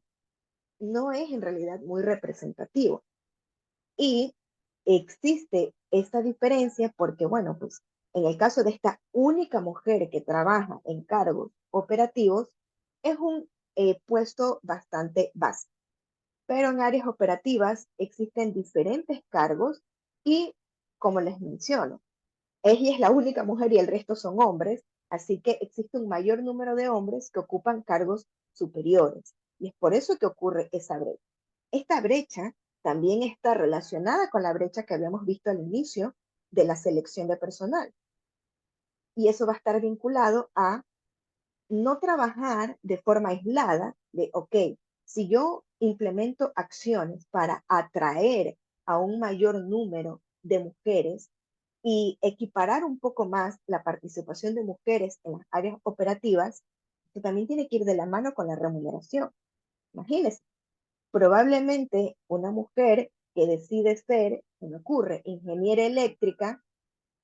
No es en realidad muy representativo. Y existe esta diferencia porque, bueno, pues en el caso de esta única mujer que trabaja en cargos operativos, es un puesto bastante básico. Pero en áreas operativas existen diferentes cargos y, como les menciono, ella es la única mujer y el resto son hombres, así que existe un mayor número de hombres que ocupan cargos superiores. Y es por eso que ocurre esa brecha. Esta brecha también está relacionada con la brecha que habíamos visto al inicio de la selección de personal. Y eso va a estar vinculado a no trabajar de forma aislada, de, ok, si yo implemento acciones para atraer a un mayor número de mujeres y equiparar un poco más la participación de mujeres en las áreas operativas, que también tiene que ir de la mano con la remuneración. Imagínense, probablemente una mujer que decide ser, se me ocurre, ingeniera eléctrica,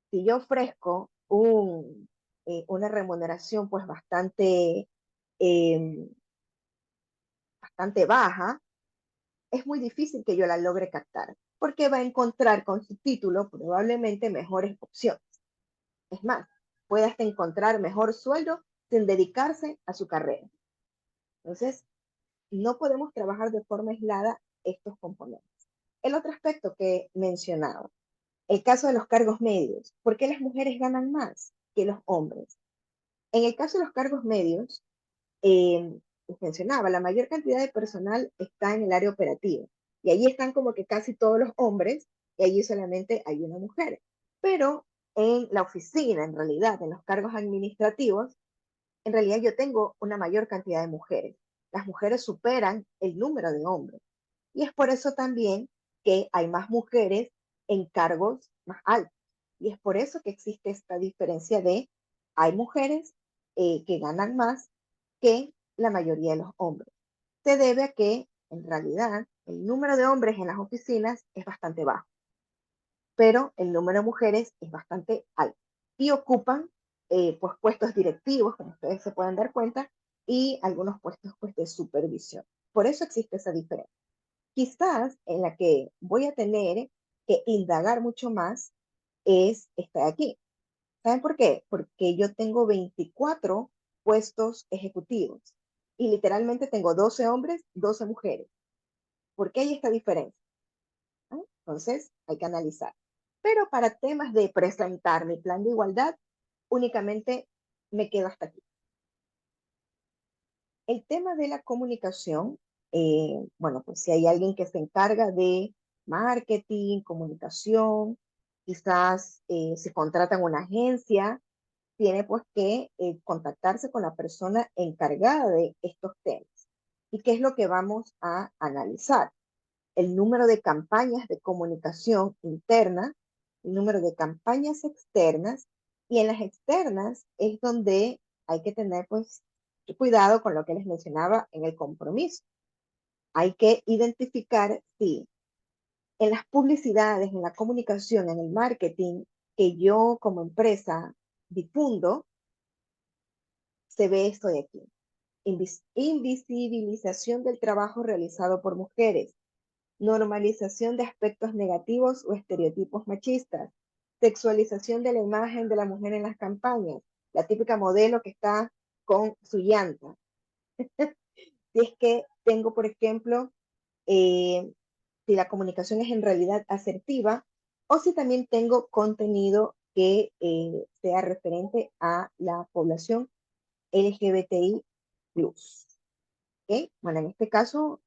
si yo ofrezco una remuneración pues eh, bastante baja, es muy difícil que yo la logre captar, porque va a encontrar con su título probablemente mejores opciones. Es más, puede hasta encontrar mejor sueldo sin dedicarse a su carrera. Entonces, no podemos trabajar de forma aislada estos componentes. El otro aspecto que mencionaba, el caso de los cargos medios. ¿Por qué las mujeres ganan más que los hombres? En el caso de los cargos medios, mencionaba, la mayor cantidad de personal está en el área operativa. Y allí están como que casi todos los hombres y allí solamente hay una mujer. Pero en la oficina, en realidad, en los cargos administrativos, en realidad yo tengo una mayor cantidad de mujeres. Las mujeres superan el número de hombres. Y es por eso también que hay más mujeres en cargos más altos. Y es por eso que existe esta diferencia de hay mujeres que ganan más que la mayoría de los hombres. Se debe a que en realidad el número de hombres en las oficinas es bastante bajo, pero el número de mujeres es bastante alto y ocupan pues, puestos directivos, como ustedes se pueden dar cuenta, y algunos puestos pues, de supervisión. Por eso existe esa diferencia. Quizás en la que voy a tener que indagar mucho más es esta de aquí. ¿Saben por qué? Porque yo tengo 24 puestos ejecutivos y literalmente tengo 12 hombres, 12 mujeres. ¿Por qué hay esta diferencia? ¿No? Entonces, hay que analizar. Pero para temas de presentar mi plan de igualdad, únicamente me quedo hasta aquí. El tema de la comunicación, bueno, pues si hay alguien que se encarga de marketing, comunicación, quizás si contratan una agencia, tiene pues que contactarse con la persona encargada de estos temas. ¿Y qué es lo que vamos a analizar? El número de campañas de comunicación interna, el número de campañas externas, y en las externas es donde hay que tener pues cuidado con lo que les mencionaba en el compromiso. Hay que identificar si en las publicidades, en la comunicación, en el marketing que yo como empresa difundo, se ve esto de aquí. Invisibilización del trabajo realizado por mujeres, normalización de aspectos negativos o estereotipos machistas, sexualización de la imagen de la mujer en las campañas, la típica modelo que está con su llanta. Si es que tengo, por ejemplo, eh, si la comunicación es en realidad asertiva o si también tengo contenido que sea referente a la población LGBTI+. ¿Okay? Bueno, en este caso,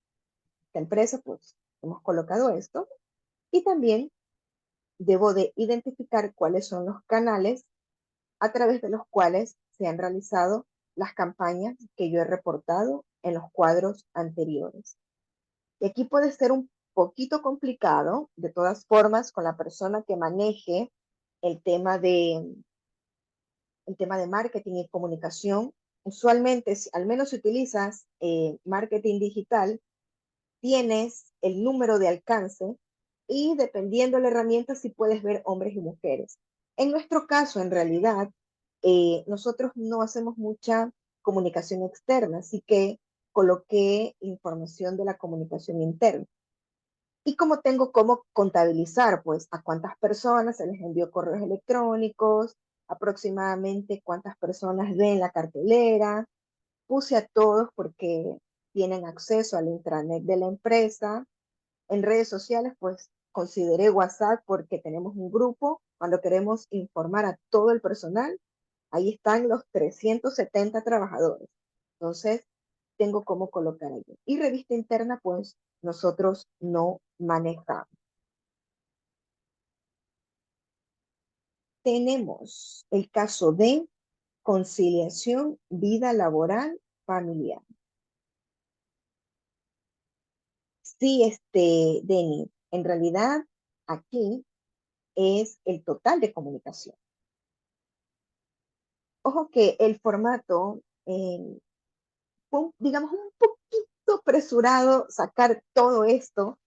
esta empresa, pues, hemos colocado esto y también debo de identificar cuáles son los canales a través de los cuales se han realizado las campañas que yo he reportado en los cuadros anteriores. Y aquí puede ser un poquito complicado, de todas formas, con la persona que maneje el tema de, el tema de marketing y comunicación. Usualmente, al menos si utilizas marketing digital, tienes el número de alcance y dependiendo de la herramienta, si puedes ver hombres y mujeres. En nuestro caso, en realidad, nosotros no hacemos mucha comunicación externa, así que coloqué información de la comunicación interna. Y como tengo cómo contabilizar, pues, a cuántas personas se les envió correos electrónicos, aproximadamente cuántas personas ven la cartelera, puse a todos porque tienen acceso al intranet de la empresa. En redes sociales, pues consideré WhatsApp porque tenemos un grupo. Cuando queremos informar a todo el personal, ahí están los 370 trabajadores. Entonces, tengo cómo colocar allí. Y revista interna, pues nosotros no manejamos. Tenemos el caso de conciliación, vida laboral, familiar. Sí, Denis, en realidad aquí es el total de comunicación. Ojo que el formato, fue, digamos, un poquito apresurado sacar todo esto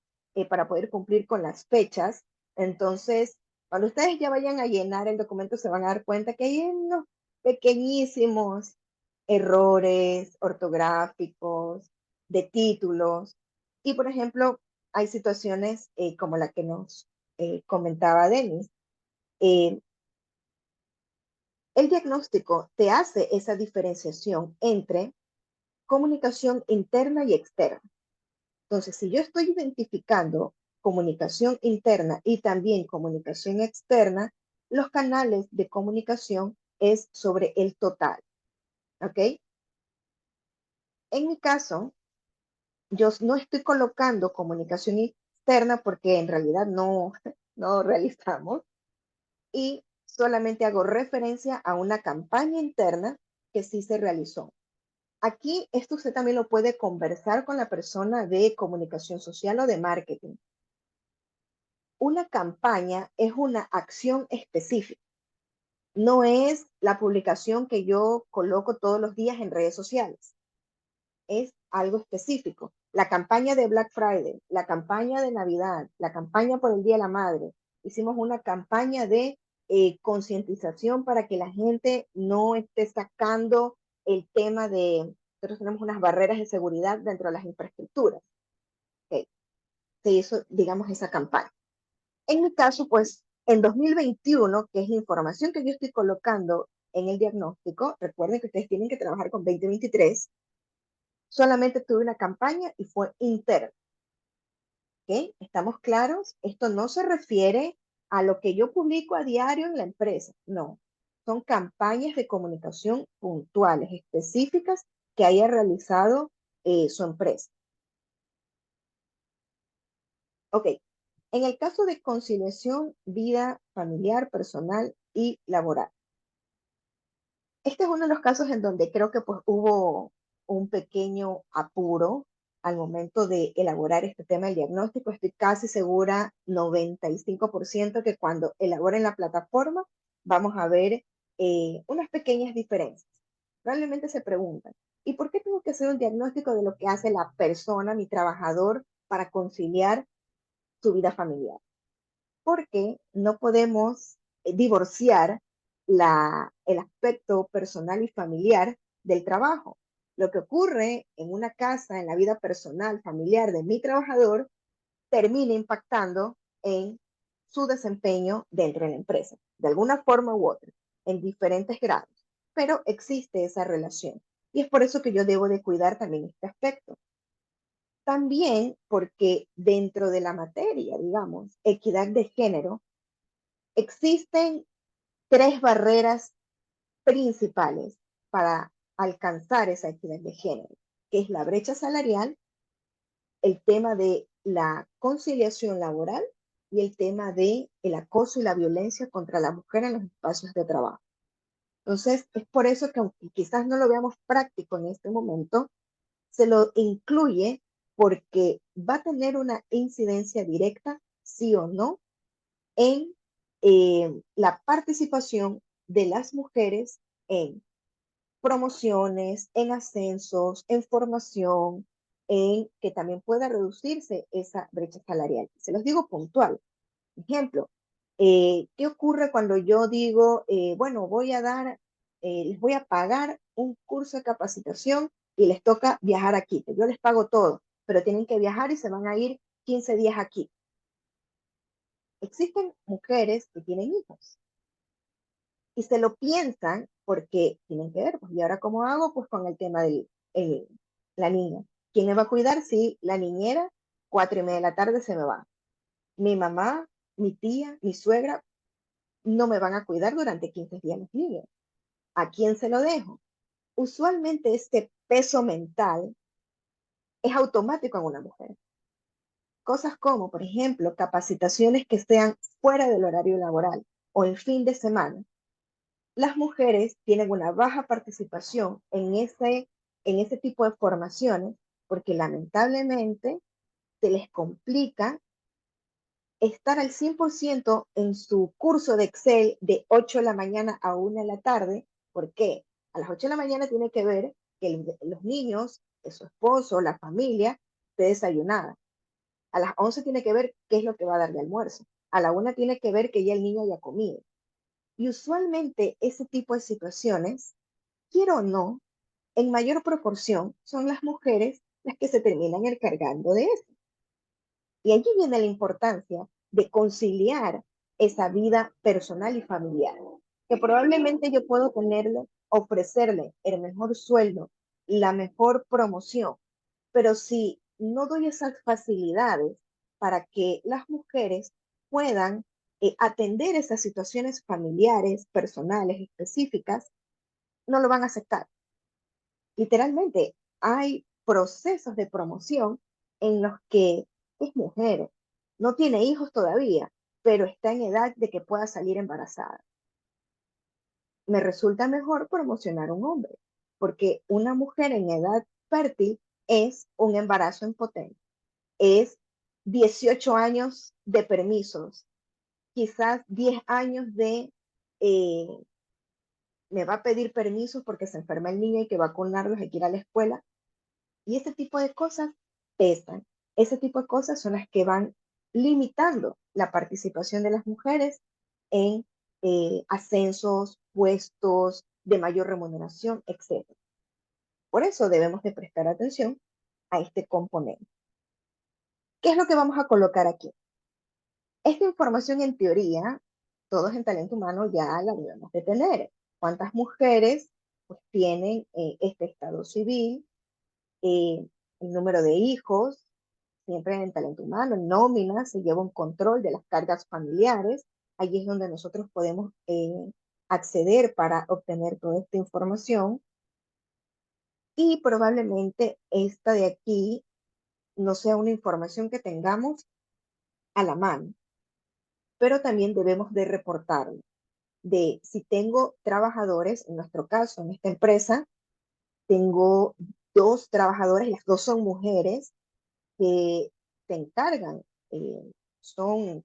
para poder cumplir con las fechas. Entonces, cuando ustedes ya vayan a llenar el documento, se van a dar cuenta que hay unos pequeñísimos errores ortográficos, de títulos. Y, por ejemplo, hay situaciones como la que nos comentaba Denis. Eh, el diagnóstico te hace esa diferenciación entre comunicación interna y externa. Entonces, si yo estoy identificando comunicación interna y también comunicación externa, los canales de comunicación es sobre el total. ¿Ok? En mi caso, yo no estoy colocando comunicación externa porque en realidad no, no realizamos y solamente hago referencia a una campaña interna que sí se realizó. Aquí esto usted también lo puede conversar con la persona de comunicación social o de marketing. Una campaña es una acción específica, no es la publicación que yo coloco todos los días en redes sociales, es algo específico. La campaña de Black Friday, la campaña de Navidad, la campaña por el Día de la Madre, hicimos una campaña de concientización para que la gente no esté sacando el tema de, nosotros tenemos unas barreras de seguridad dentro de las infraestructuras. Okay. Se hizo, digamos, esa campaña. En mi caso, pues, en 2021, que es la información que yo estoy colocando en el diagnóstico, recuerden que ustedes tienen que trabajar con 2023, solamente tuve una campaña y fue interna. ¿Ok? ¿Estamos claros? Esto no se refiere a lo que yo publico a diario en la empresa, no. Son campañas de comunicación puntuales, específicas que haya realizado su empresa. Ok, en el caso de conciliación, vida familiar, personal y laboral. Este es uno de los casos en donde creo que pues, hubo un pequeño apuro al momento de elaborar este tema del diagnóstico. Estoy casi segura, 95%, que cuando elaboren la plataforma vamos a ver unas pequeñas diferencias. Probablemente se preguntan, ¿y por qué tengo que hacer un diagnóstico de lo que hace la persona, mi trabajador, para conciliar su vida familiar? Porque no podemos divorciar el aspecto personal y familiar del trabajo. Lo que ocurre en una casa, en la vida personal, familiar de mi trabajador, termina impactando en su desempeño dentro de la empresa, de alguna forma u otra, en diferentes grados. Pero existe esa relación. Y es por eso que yo debo de cuidar también este aspecto. También porque dentro de la materia, digamos, equidad de género, existen tres barreras principales para alcanzar esa equidad de género, que es la brecha salarial, el tema de la conciliación laboral y el tema de el acoso y la violencia contra la mujer en los espacios de trabajo. Entonces, es por eso que aunque quizás no lo veamos práctico en este momento, se lo incluye porque va a tener una incidencia directa, sí o no, en la participación de las mujeres en promociones, en ascensos, en formación, en que también pueda reducirse esa brecha salarial. Se los digo puntual. Ejemplo, ¿qué ocurre cuando yo digo, bueno, les voy a pagar un curso de capacitación y les toca viajar a Quito? Yo les pago todo, pero tienen que viajar y se van a ir 15 días aquí. Existen mujeres que tienen hijos y se lo piensan porque tienen que ver, pues, ¿y ahora cómo hago? Pues con el tema de la niña. ¿Quién me va a cuidar si la niñera, 4:30 de la tarde, se me va? Mi mamá, mi tía, mi suegra no me van a cuidar durante 15 días los niños. ¿A quién se lo dejo? Usualmente este peso mental es automático en una mujer. Cosas como, por ejemplo, capacitaciones que sean fuera del horario laboral o el fin de semana. Las mujeres tienen una baja participación en ese tipo de formaciones porque lamentablemente se les complica estar al 100% en su curso de Excel de 8 de la mañana a 1 de la tarde. ¿Por qué? A las 8 de la mañana tiene que ver que los niños, que su esposo, la familia, esté desayunada. A las 11 tiene que ver qué es lo que va a dar de almuerzo. A la 1 tiene que ver que ya el niño haya comido. Y usualmente ese tipo de situaciones, quiero o no, en mayor proporción son las mujeres las que se terminan encargando de eso. Y allí viene la importancia de conciliar esa vida personal y familiar, que probablemente yo puedo tenerle, ofrecerle el mejor sueldo, la mejor promoción, pero si no doy esas facilidades para que las mujeres puedan atender esas situaciones familiares, personales, específicas, no lo van a aceptar. Literalmente, hay procesos de promoción en los que es mujer, no tiene hijos todavía, pero está en edad de que pueda salir embarazada. Me resulta mejor promocionar a un hombre, porque una mujer en edad fértil es un embarazo en potencia, es 18 años de permisos, quizás 10 años de eh, me va a pedir permisos porque se enferma el niño y que vacunarlos, hay que ir a la escuela. Y ese tipo de cosas pesan. Ese tipo de cosas son las que van limitando la participación de las mujeres en ascensos, puestos de mayor remuneración, etcétera. Por eso debemos de prestar atención a este componente. ¿Qué es lo que vamos a colocar aquí? Esta información en teoría, todos en talento humano ya la debemos de tener. ¿Cuántas mujeres pues, tienen este estado civil? eh, el número de hijos, siempre en talento humano, en nómina, se lleva un control de las cargas familiares. Allí es donde nosotros podemos acceder para obtener toda esta información. Y probablemente esta de aquí no sea una información que tengamos a la mano, pero también debemos de reportarlo. De si tengo trabajadores, en nuestro caso, en esta empresa, tengo dos trabajadores, las dos son mujeres, que se encargan,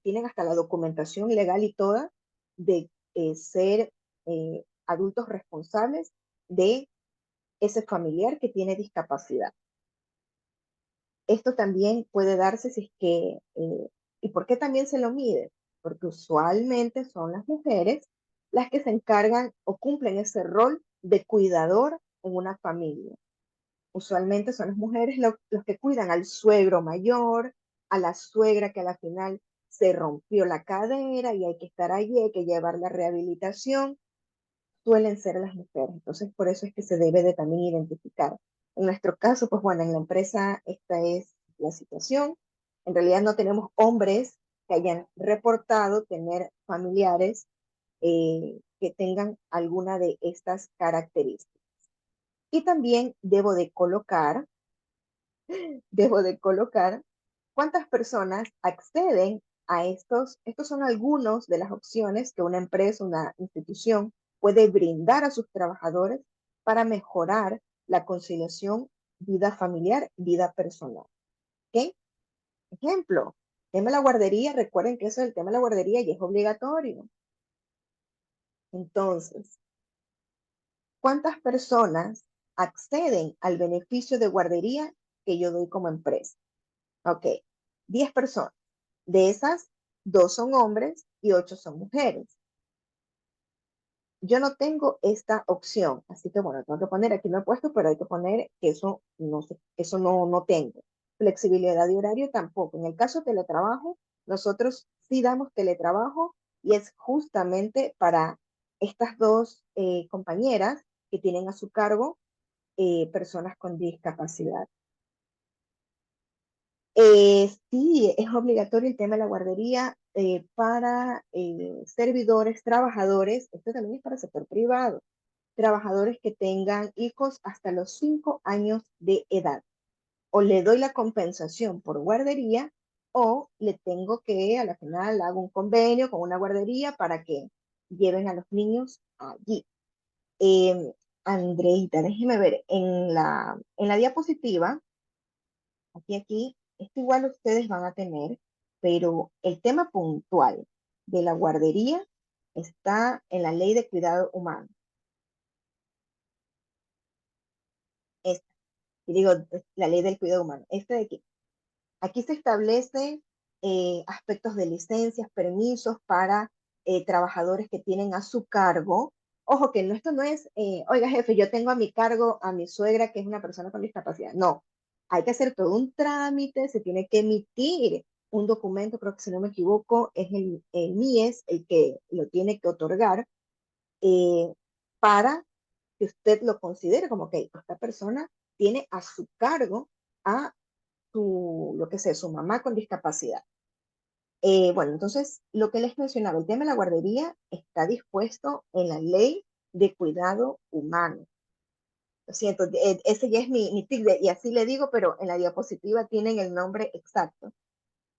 tienen hasta la documentación legal y toda de ser adultos responsables de ese familiar que tiene discapacidad. Esto también puede darse si es que, ¿y por qué también se lo mide? Porque usualmente son las mujeres las que se encargan o cumplen ese rol de cuidador en una familia. Usualmente son las mujeres los que cuidan al suegro mayor, a la suegra que a la final se rompió la cadera y hay que estar allí, hay que llevar la rehabilitación, suelen ser las mujeres. Entonces, por eso es que se debe de también identificar. En nuestro caso, pues bueno, en la empresa esta es la situación. En realidad no tenemos hombres que hayan reportado tener familiares que tengan alguna de estas características. Y también debo de colocar cuántas personas acceden a estos son algunos de las opciones que una empresa, una institución puede brindar a sus trabajadores para mejorar la conciliación vida familiar, vida personal. ¿Ok? Ejemplo, tema de la guardería, recuerden que eso del tema de la guardería ya es obligatorio. Entonces, ¿cuántas personas acceden al beneficio de guardería que yo doy como empresa? Ok, 10 personas. De esas, 2 son hombres y 8 son mujeres. Yo no tengo esta opción, así que bueno, tengo que poner, aquí no he puesto, pero hay que poner que eso no tengo. Flexibilidad de horario tampoco. En el caso de teletrabajo, nosotros sí damos teletrabajo y es justamente para estas dos compañeras que tienen a su cargo personas con discapacidad. Sí, es obligatorio el tema de la guardería para servidores, trabajadores, esto también es para el sector privado, trabajadores que tengan hijos hasta los 5 años de edad. O le doy la compensación por guardería o le tengo que, a la final, hago un convenio con una guardería para que lleven a los niños allí. Andreita, déjeme ver, en la diapositiva, esto igual ustedes van a tener, pero el tema puntual de la guardería está en la ley de cuidado humano. Esta, y digo, la ley del cuidado humano. Este de aquí. Aquí se establecen aspectos de licencias, permisos para trabajadores que tienen a su cargo. Ojo, que esto no es, oiga jefe, yo tengo a mi cargo a mi suegra que es una persona con discapacidad. No, hay que hacer todo un trámite, se tiene que emitir un documento, creo que si no me equivoco, es el MIES el que lo tiene que otorgar eh, para que usted lo considere como que esta persona tiene a su cargo a lo que sea, su mamá con discapacidad. Bueno, entonces, lo que les mencionaba, el tema de la guardería está dispuesto en la ley de cuidado humano. Lo siento, ese ya es mi tic, y así le digo, pero en la diapositiva tienen el nombre exacto.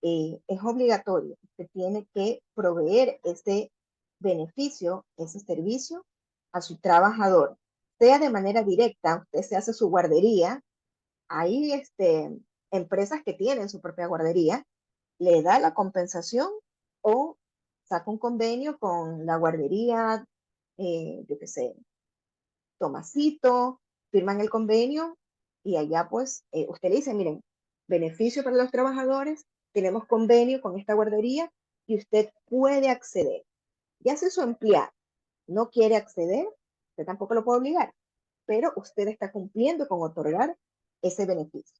Es obligatorio, usted tiene que proveer ese beneficio, ese servicio a su trabajador, sea de manera directa, usted se hace su guardería, hay empresas que tienen su propia guardería, le da la compensación o saca un convenio con la guardería, yo qué sé, Tomasito, firman el convenio y allá pues usted le dice, miren, beneficio para los trabajadores, tenemos convenio con esta guardería y usted puede acceder. Ya si su empleado no quiere acceder, usted tampoco lo puede obligar, pero usted está cumpliendo con otorgar ese beneficio.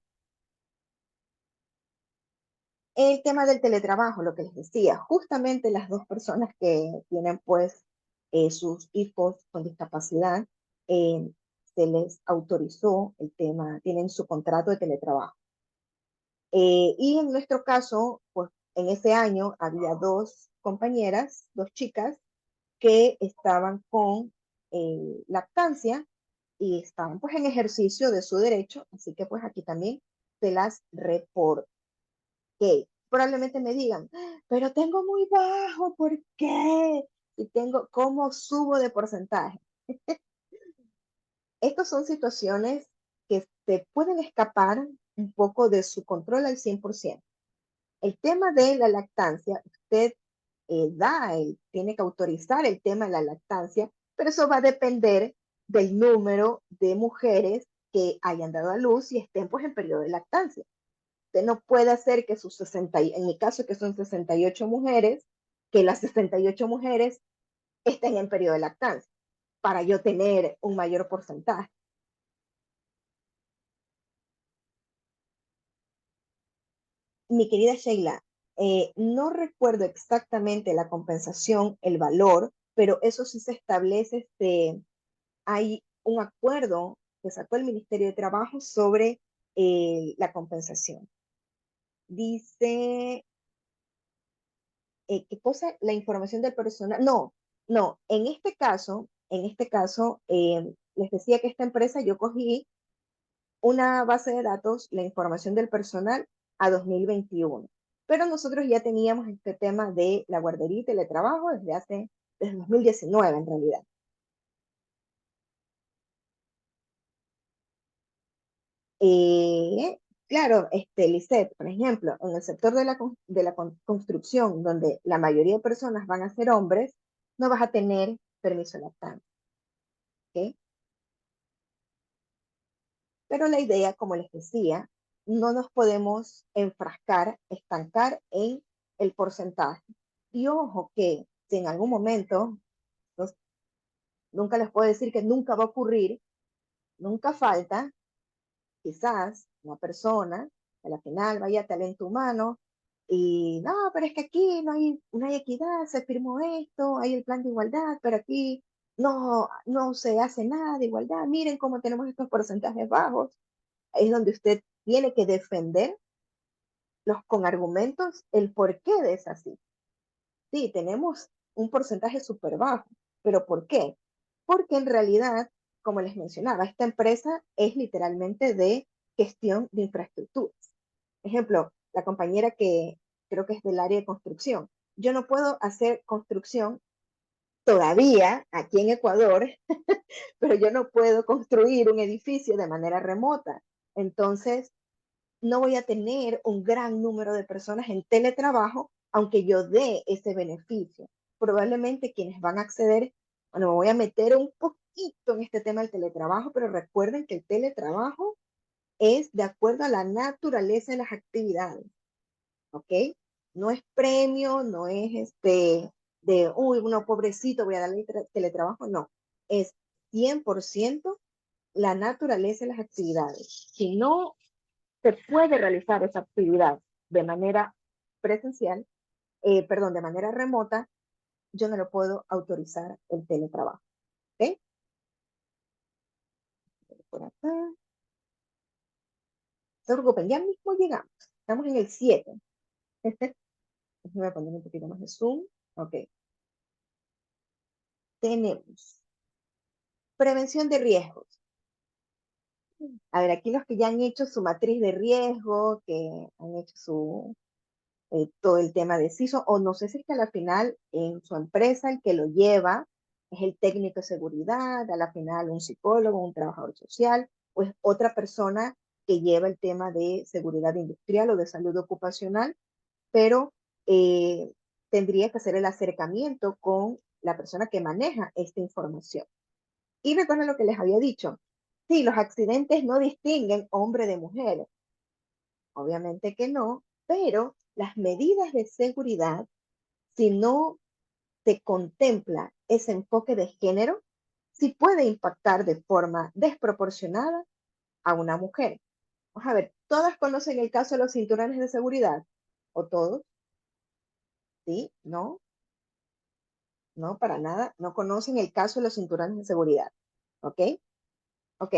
El tema del teletrabajo, lo que les decía, justamente las dos personas que tienen pues sus hijos con discapacidad, eh, se les autorizó el tema, tienen su contrato de teletrabajo. Y en nuestro caso, pues en ese año había dos compañeras, dos chicas, que estaban con lactancia y estaban pues en ejercicio de su derecho, así que pues aquí también se las reporto. Que probablemente me digan, pero tengo muy bajo, ¿por qué? Y tengo, ¿cómo subo de porcentaje? Estas son situaciones que te pueden escapar un poco de su control al 100%. El tema de la lactancia, usted tiene que autorizar el tema de la lactancia, pero eso va a depender del número de mujeres que hayan dado a luz y estén pues en periodo de lactancia. Usted no puede hacer que sus 60, en mi caso que son 68 mujeres, que las 68 mujeres estén en periodo de lactancia para yo tener un mayor porcentaje. Mi querida Sheila, no recuerdo exactamente la compensación, el valor, pero eso sí se establece, hay un acuerdo que sacó el Ministerio de Trabajo sobre la compensación. Dice ¿qué cosa? La información del personal. No, no, en este caso, les decía que esta empresa yo cogí una base de datos, la información del personal a 2021. Pero nosotros ya teníamos este tema de la guardería y teletrabajo desde 2019 en realidad. Claro, Lisette, por ejemplo, en el sector de la construcción, donde la mayoría de personas van a ser hombres, no vas a tener permiso de lactancia, ¿ok? Pero la idea, como les decía, no nos podemos enfrascar, estancar en el porcentaje. Y ojo que si en algún momento, no- nunca les puedo decir que nunca va a ocurrir, nunca falta, quizás una persona que a la final vaya talento humano y no, pero es que aquí no hay equidad, se firmó esto, hay el plan de igualdad, pero aquí no se hace nada de igualdad, miren cómo tenemos estos porcentajes bajos. Es donde usted tiene que defender con argumentos el por qué es así. Sí, tenemos un porcentaje súper bajo, pero ¿por qué? Porque en realidad, como les mencionaba, esta empresa es literalmente de gestión de infraestructuras. Ejemplo, la compañera que creo que es del área de construcción. Yo no puedo hacer construcción todavía aquí en Ecuador, pero yo no puedo construir un edificio de manera remota. Entonces, no voy a tener un gran número de personas en teletrabajo, aunque yo dé ese beneficio. Probablemente quienes van a acceder, bueno, me voy a meter un poquito en este tema del teletrabajo, pero recuerden que el teletrabajo es de acuerdo a la naturaleza de las actividades, ¿ok? No es premio, no es uy, uno pobrecito, voy a darle teletrabajo, no. Es 100% la naturaleza de las actividades. Si no se puede realizar esa actividad de manera presencial, perdón, de manera remota, yo no lo puedo autorizar el teletrabajo. ¿Ok? Por acá. No se preocupen, ya mismo llegamos. Estamos en el 7. Déjenme poner un poquito más de zoom. Ok. Tenemos prevención de riesgos. A ver, aquí los que ya han hecho su matriz de riesgo, que han hecho todo el tema de CISO, o no sé si es que a la final en su empresa el que lo lleva es el técnico de seguridad, a la final un psicólogo, un trabajador social, o es otra persona que lleva el tema de seguridad industrial o de salud ocupacional, pero eh, tendría que hacer el acercamiento con la persona que maneja esta información. Y recuerden lo que les había dicho. Sí, los accidentes no distinguen hombre de mujer. Obviamente que no, pero las medidas de seguridad, si no se contempla ese enfoque de género, sí puede impactar de forma desproporcionada a una mujer. Vamos a ver, ¿todas conocen el caso de los cinturones de seguridad? ¿O todos? ¿Sí? ¿No? No, para nada. No conocen el caso de los cinturones de seguridad. ¿Ok? Ok.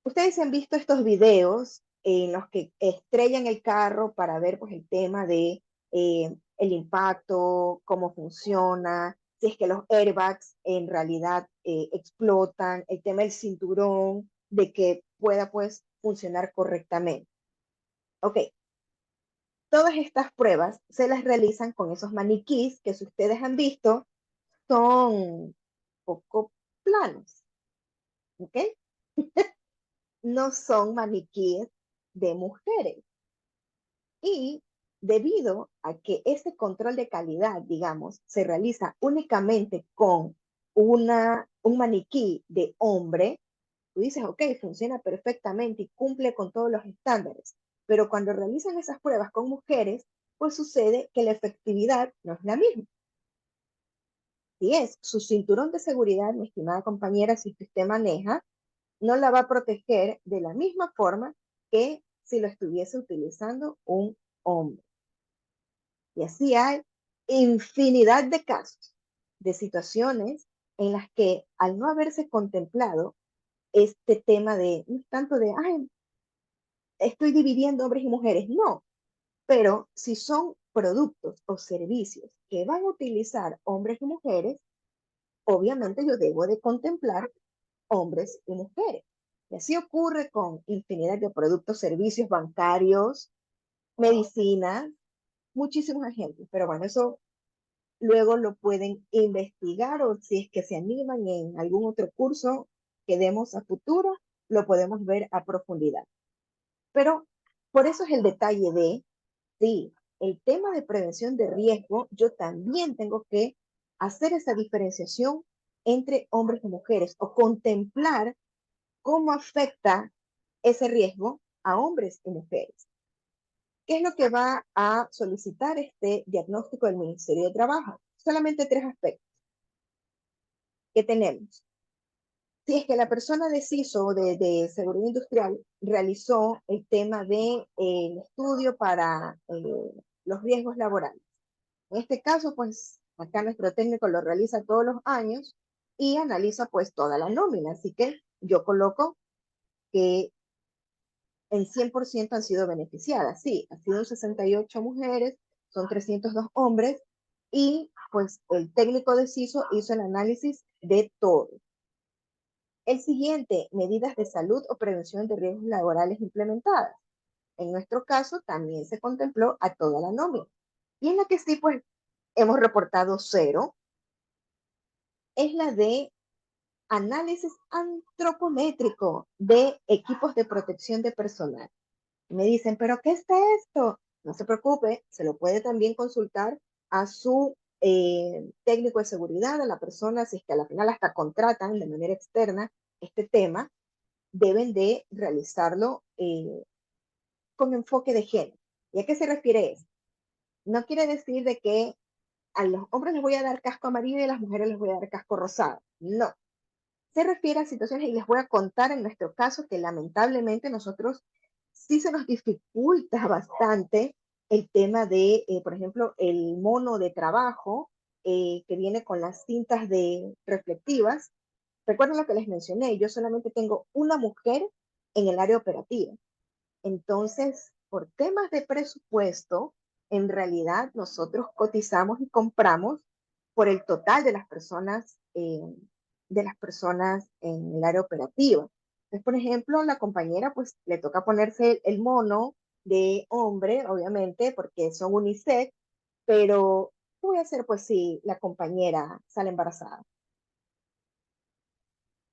Ustedes han visto estos videos en los que estrellan el carro para ver pues, el tema de el impacto, cómo funciona, si es que los airbags en realidad explotan, el tema del cinturón, de que pueda pues funcionar correctamente. Ok, todas estas pruebas se las realizan con esos maniquís que si ustedes han visto son poco planos, ¿ok? No son maniquíes de mujeres. Y debido a que este control de calidad, digamos, se realiza únicamente con un maniquí de hombre, tú dices, ok, funciona perfectamente y cumple con todos los estándares. Pero cuando realizan esas pruebas con mujeres, pues sucede que la efectividad no es la misma. Si es su cinturón de seguridad, mi estimada compañera, si usted maneja, no la va a proteger de la misma forma que si lo estuviese utilizando un hombre. Y así hay infinidad de casos, de situaciones en las que al no haberse contemplado este tema de, no es tanto de, ay, estoy dividiendo hombres y mujeres, no, pero si son productos o servicios que van a utilizar hombres y mujeres, obviamente yo debo de contemplar hombres y mujeres. Y así ocurre con infinidad de productos, servicios bancarios, medicinas, muchísimos ejemplos. Pero bueno, eso luego lo pueden investigar o si es que se animan en algún otro curso que demos a futuro, lo podemos ver a profundidad. Pero por eso es el detalle de, sí, el tema de prevención de riesgo, yo también tengo que hacer esa diferenciación entre hombres y mujeres o contemplar cómo afecta ese riesgo a hombres y mujeres. ¿Qué es lo que va a solicitar este diagnóstico del Ministerio de Trabajo? Solamente tres aspectos que tenemos. Si es que la persona de CISO, de Seguridad Industrial, realizó el tema del estudio para los riesgos laborales. En este caso, pues, acá nuestro técnico lo realiza todos los años y analiza, pues, toda la nómina. Así que yo coloco que en 100% han sido beneficiadas. Sí, han sido 68 mujeres, son 302 hombres, y pues el técnico de CISO hizo el análisis de todo. El siguiente, medidas de salud o prevención de riesgos laborales implementadas. En nuestro caso, también se contempló a toda la nómina. Y en la que sí, pues, hemos reportado cero, es la de análisis antropométrico de equipos de protección de personal. Me dicen, ¿pero qué está esto? No se preocupe, se lo puede también consultar a su técnico de seguridad, a la persona, si es que a la final hasta contratan de manera externa este tema, deben de realizarlo con enfoque de género. ¿Y a qué se refiere eso? No quiere decir de que a los hombres les voy a dar casco amarillo y a las mujeres les voy a dar casco rosado. No. Se refiere a situaciones, y les voy a contar en nuestro caso que lamentablemente nosotros sí se nos dificulta bastante el tema de, por ejemplo, el mono de trabajo que viene con las cintas de reflectivas. Recuerden lo que les mencioné, yo solamente tengo una mujer en el área operativa. Entonces, por temas de presupuesto, en realidad nosotros cotizamos y compramos por el total de las personas en el área operativa. Entonces, por ejemplo, la compañera pues le toca ponerse el mono de hombre, obviamente, porque son unisex, pero ¿qué voy a hacer pues si la compañera sale embarazada?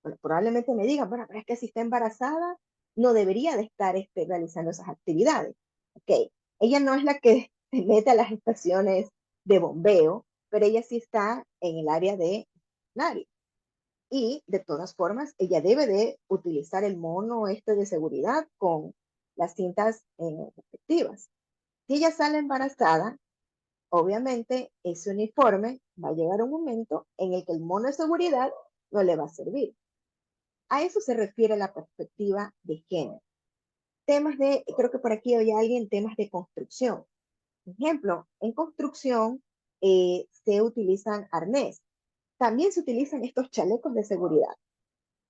Bueno, probablemente me digan, bueno, pero es que si está embarazada, no debería de estar realizando esas actividades. Ok, ella no es la que se mete a las estaciones de bombeo, pero ella sí está en el área de veterinaria. Y de todas formas, ella debe de utilizar el mono este de seguridad con las cintas respectivas. Si ella sale embarazada, obviamente ese uniforme va a llegar un momento en el que el mono de seguridad no le va a servir. A eso se refiere la perspectiva de género. Temas de, creo que por aquí había alguien, temas de construcción. Por ejemplo, en construcción se utilizan arnés. También se utilizan estos chalecos de seguridad.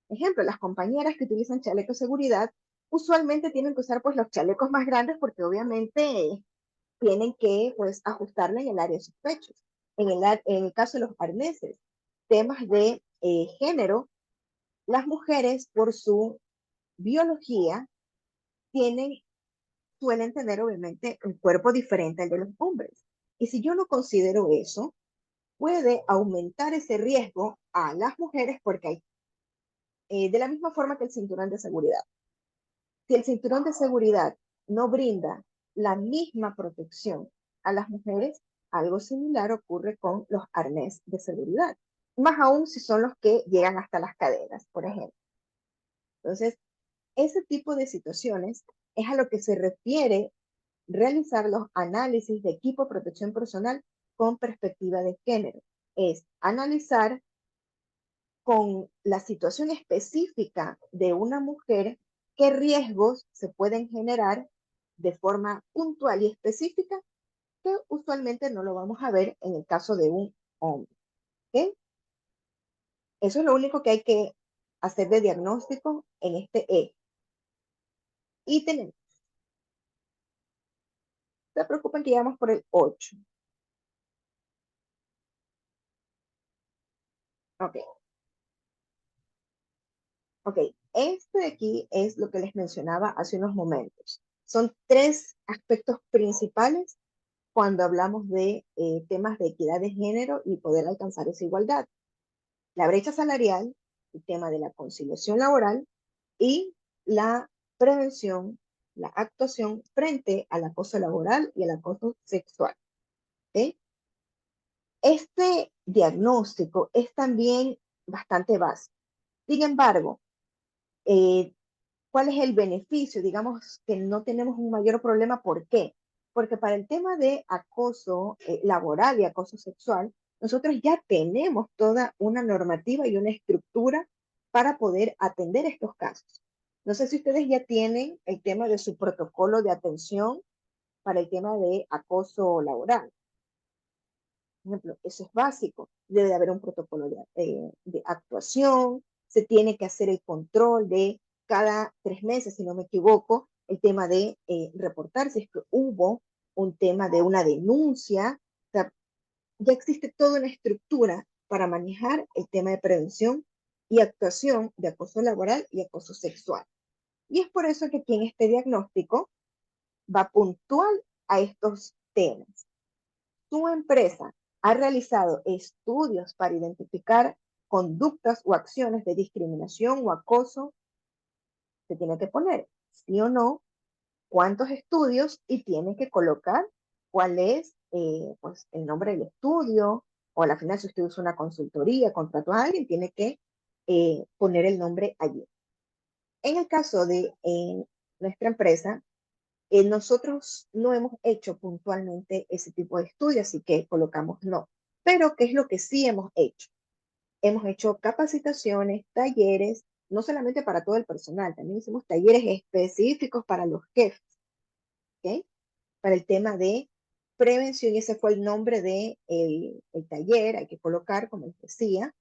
Por ejemplo, las compañeras que utilizan chalecos de seguridad usualmente tienen que usar pues los chalecos más grandes porque obviamente tienen que pues ajustarle en el área de sus pechos. En el caso de los arneses, temas de género, las mujeres por su biología tienen, suelen tener obviamente un cuerpo diferente al de los hombres. Y si yo no considero eso, puede aumentar ese riesgo a las mujeres porque hay, de la misma forma que el cinturón de seguridad. Si el cinturón de seguridad no brinda la misma protección a las mujeres, algo similar ocurre con los arnés de seguridad. Más aún si son los que llegan hasta las caderas, por ejemplo. Entonces, ese tipo de situaciones es a lo que se refiere realizar los análisis de equipo de protección personal con perspectiva de género. Es analizar con la situación específica de una mujer qué riesgos se pueden generar de forma puntual y específica que usualmente no lo vamos a ver en el caso de un hombre. ¿Okay? Eso es lo único que hay que hacer de diagnóstico en este eje. Y tenemos, no se preocupen que ya vamos por el 8. Ok, ok. Este de aquí es lo que les mencionaba hace unos momentos. Son tres aspectos principales cuando hablamos de temas de equidad de género y poder alcanzar esa igualdad. La brecha salarial, el tema de la conciliación laboral y la prevención, la actuación frente al acoso laboral y al acoso sexual. ¿Ok? Este diagnóstico es también bastante básico. Sin embargo, eh, ¿cuál es el beneficio? Digamos que no tenemos un mayor problema. ¿Por qué? Porque para el tema de acoso laboral y acoso sexual, nosotros ya tenemos toda una normativa y una estructura para poder atender estos casos. No sé si ustedes ya tienen el tema de su protocolo de atención para el tema de acoso laboral. Por ejemplo, eso es básico. Debe de haber un protocolo de actuación, se tiene que hacer el control de cada 3 meses, si no me equivoco, el tema de reportar si es que hubo un tema de una denuncia. O sea, ya existe toda una estructura para manejar el tema de prevención y actuación de acoso laboral y acoso sexual. Y es por eso que aquí en este diagnóstico va puntual a estos temas. Tu empresa ha realizado estudios para identificar conductas o acciones de discriminación o acoso, se tiene que poner sí o no, cuántos estudios y tiene que colocar cuál es pues, el nombre del estudio, o a la final si usted usa una consultoría, contrató a alguien, tiene que poner el nombre allí. En el caso de nuestra empresa, nosotros no hemos hecho puntualmente ese tipo de estudio, así que colocamos no. Pero, ¿qué es lo que sí hemos hecho? Hemos hecho capacitaciones, talleres, no solamente para todo el personal, también hicimos talleres específicos para los jefes, ¿ok? Para el tema de prevención, y ese fue el nombre de el taller, hay que colocar, como les decía,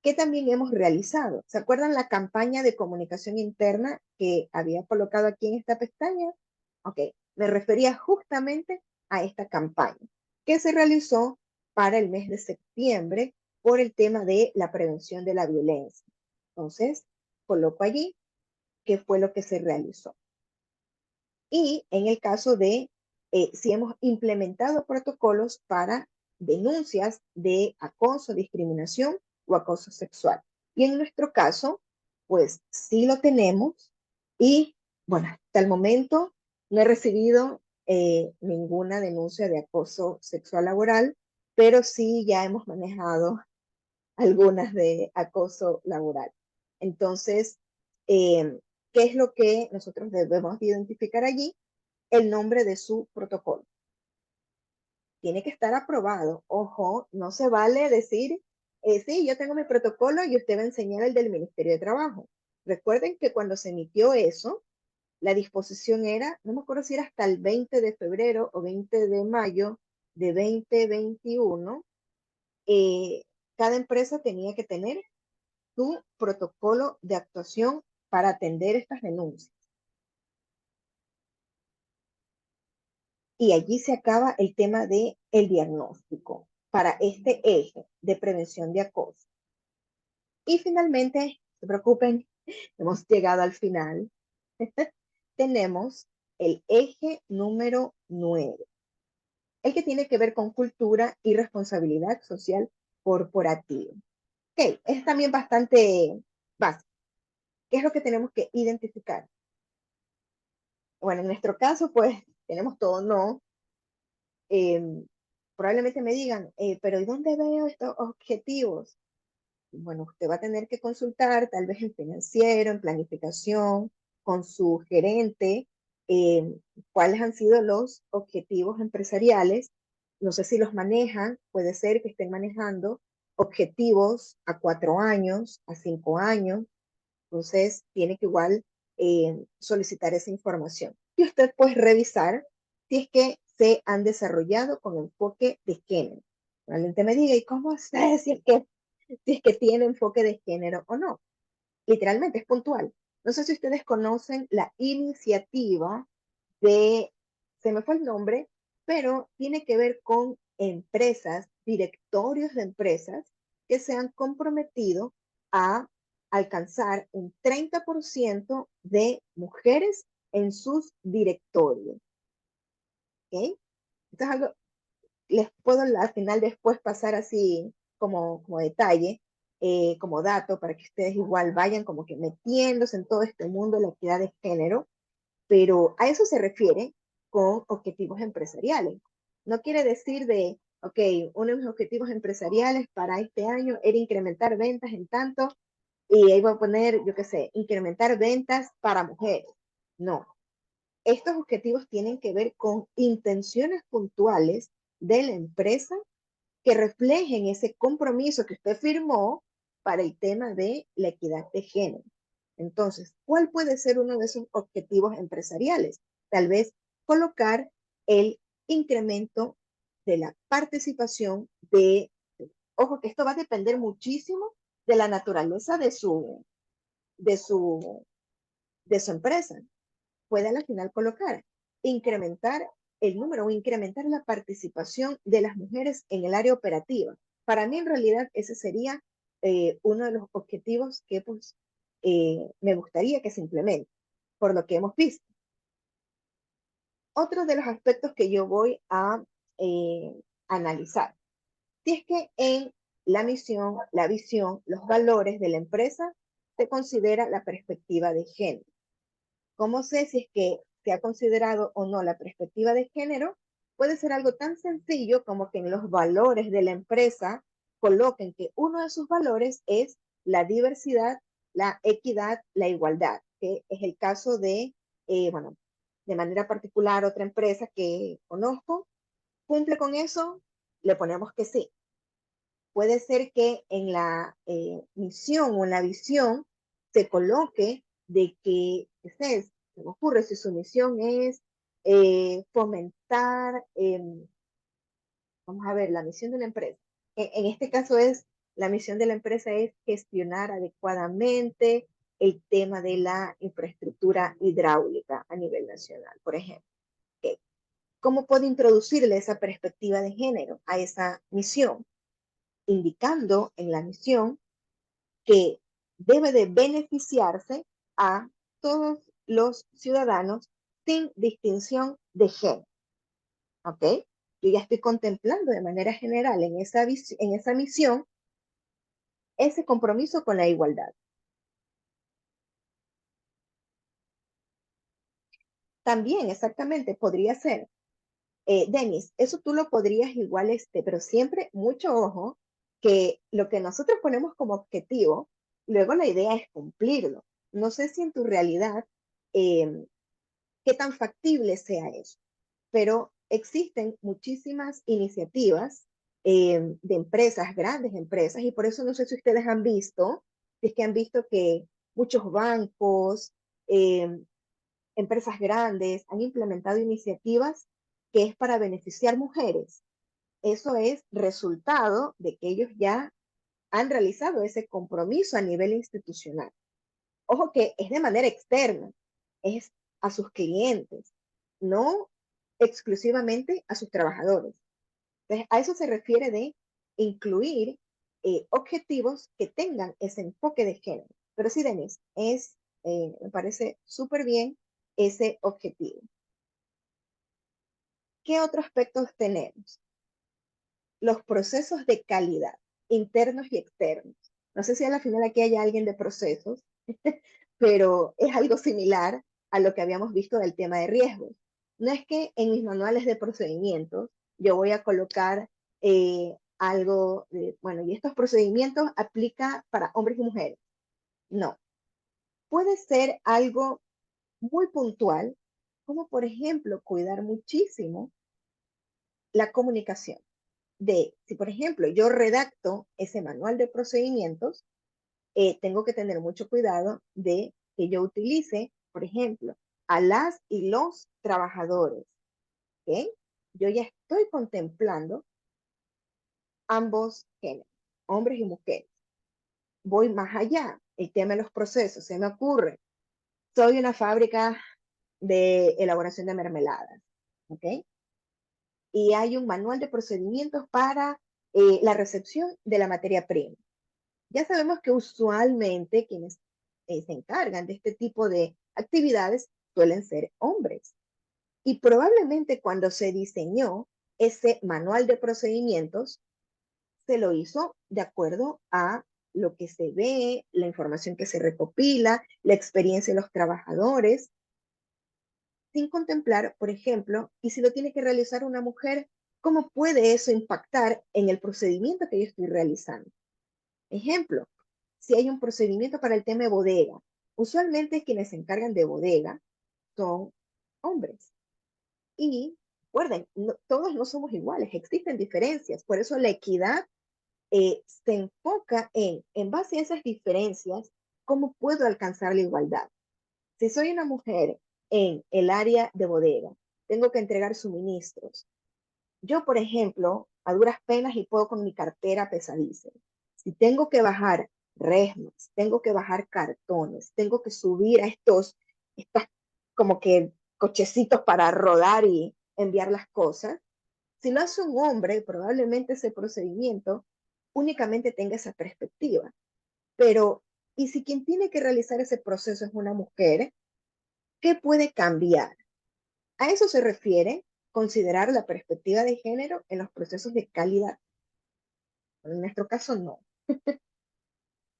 que también hemos realizado. ¿Se acuerdan la campaña de comunicación interna que había colocado aquí en esta pestaña? Ok, me refería justamente a esta campaña que se realizó para el mes de septiembre por el tema de la prevención de la violencia. Entonces, coloco allí qué fue lo que se realizó. Y en el caso de si hemos implementado protocolos para denuncias de acoso, discriminación o acoso sexual. Y en nuestro caso, pues sí lo tenemos y bueno, hasta el momento no he recibido ninguna denuncia de acoso sexual laboral, pero sí ya hemos manejado algunas de acoso laboral. Entonces, ¿qué es lo que nosotros debemos identificar allí? El nombre de su protocolo. Tiene que estar aprobado. Ojo, no se vale decir, sí, yo tengo mi protocolo y usted va a enseñar el del Ministerio de Trabajo. Recuerden que cuando se emitió eso, la disposición era, no me acuerdo si era hasta el 20 de febrero o 20 de mayo de 2021, eh, cada empresa tenía que tener su protocolo de actuación para atender estas denuncias. Y allí se acaba el tema de el diagnóstico para este eje de prevención de acoso. Y finalmente, no se preocupen, hemos llegado al final. Tenemos el eje número 9, el que tiene que ver con cultura y responsabilidad social corporativa. Ok, es también bastante básico. ¿Qué es lo que tenemos que identificar? Bueno, en nuestro caso, pues tenemos todo no. Eh, Probablemente me digan, pero ¿y dónde veo estos objetivos? Bueno, usted va a tener que consultar tal vez en financiero, en planificación, con su gerente, eh, cuáles han sido los objetivos empresariales. No sé si los manejan, puede ser que estén manejando objetivos a 4 años, a 5 años. Entonces, tiene que igual solicitar esa información. Y usted puede revisar si es que se han desarrollado con enfoque de género. Probablemente me diga, ¿y cómo sé si es que tiene enfoque de género o no? Literalmente es puntual. No sé si ustedes conocen la iniciativa de, se me fue el nombre, pero tiene que ver con empresas, directorios de empresas que se han comprometido a alcanzar un 30% de mujeres en sus directorios. ¿Ok? Esto es algo, les puedo al final después pasar así como detalle, como dato para que ustedes igual vayan como que metiéndose en todo este mundo de la equidad de género, pero a eso se refiere con objetivos empresariales. No quiere decir de, ok, uno de mis objetivos empresariales para este año era incrementar ventas en tanto, y ahí voy a poner, yo qué sé, incrementar ventas para mujeres. No, estos objetivos tienen que ver con intenciones puntuales de la empresa que reflejen ese compromiso que usted firmó para el tema de la equidad de género. Entonces, ¿cuál puede ser uno de esos objetivos empresariales? Tal vez colocar el incremento de la participación de, ojo que esto va a depender muchísimo de la naturaleza de su, de su empresa. Puede al final colocar, incrementar el número o incrementar la participación de las mujeres en el área operativa. Para mí, en realidad, ese sería uno de los objetivos que pues, me gustaría que se implemente, por lo que hemos visto. Otro de los aspectos que yo voy a analizar, si es que en la misión, la visión, los valores de la empresa se considera la perspectiva de género. ¿Cómo sé si es que se ha considerado o no la perspectiva de género? Puede ser algo tan sencillo como que en los valores de la empresa coloquen que uno de sus valores es la diversidad, la equidad, la igualdad, que es el caso de, bueno, de manera particular otra empresa que conozco, cumple con eso, le ponemos que sí. Puede ser que en la misión o en la visión se coloque de que, se me ocurre, si su misión es fomentar, vamos a ver, la misión de la empresa. En este caso es, la misión de la empresa es gestionar adecuadamente el tema de la infraestructura hidráulica a nivel nacional, por ejemplo. Okay. ¿Cómo puedo introducirle esa perspectiva de género a esa misión? Indicando en la misión que debe de beneficiarse a todos los ciudadanos sin distinción de género. ¿Ok? Yo ya estoy contemplando de manera general en esa misión ese compromiso con la igualdad. También, exactamente, podría ser, Denis, eso tú lo podrías igual, pero siempre mucho ojo, que lo que nosotros ponemos como objetivo, luego la idea es cumplirlo. No sé si en tu realidad eh, qué tan factible sea eso. Pero existen muchísimas iniciativas de empresas, grandes empresas, y por eso no sé si ustedes han visto, si es que han visto que muchos bancos, eh, empresas grandes han implementado iniciativas que es para beneficiar mujeres. Eso es resultado de que ellos ya han realizado ese compromiso a nivel institucional. Ojo que es de manera externa, es a sus clientes, no exclusivamente a sus trabajadores. Entonces, a eso se refiere de incluir objetivos que tengan ese enfoque de género. Pero sí, Denise, me parece súper bien ese objetivo. ¿Qué otros aspectos tenemos? Los procesos de calidad, internos y externos. No sé si a la final aquí hay alguien de procesos, pero es algo similar a lo que habíamos visto del tema de riesgos. No es que en mis manuales de procedimientos yo voy a colocar algo de, bueno, y estos procedimientos aplica para hombres y mujeres. No, puede ser algo muy puntual, como por ejemplo cuidar muchísimo la comunicación. De, si por ejemplo yo redacto ese manual de procedimientos, tengo que tener mucho cuidado de que yo utilice, por ejemplo, a las y los trabajadores. ¿Ok? Yo ya estoy contemplando ambos géneros, hombres y mujeres. Voy más allá, el tema de los procesos, se me ocurre. Soy una fábrica de elaboración de mermeladas. ¿Ok? Y hay un manual de procedimientos para la recepción de la materia prima. Ya sabemos que usualmente quienes se encargan de este tipo de actividades suelen ser hombres. Y probablemente cuando se diseñó ese manual de procedimientos, se lo hizo de acuerdo a lo que se ve, la información que se recopila, la experiencia de los trabajadores, sin contemplar, por ejemplo, y si lo tiene que realizar una mujer, ¿cómo puede eso impactar en el procedimiento que yo estoy realizando? Ejemplo, si hay un procedimiento para el tema de bodega, usualmente quienes se encargan de bodega son hombres. Y recuerden, todos no somos iguales, existen diferencias, por eso la equidad se enfoca en base a esas diferencias, ¿cómo puedo alcanzar la igualdad? Si soy una mujer en el área de bodega, tengo que entregar suministros. Yo, por ejemplo, a duras penas y puedo con mi cartera pesadísima. Si tengo que bajar resmas, tengo que bajar cartones, tengo que subir a estas como que cochecitos para rodar y enviar las cosas, si lo hace un hombre, probablemente ese procedimiento únicamente tenga esa perspectiva. Pero, ¿y si quien tiene que realizar ese proceso es una mujer? ¿Qué puede cambiar? A eso se refiere considerar la perspectiva de género en los procesos de calidad. En nuestro caso, no.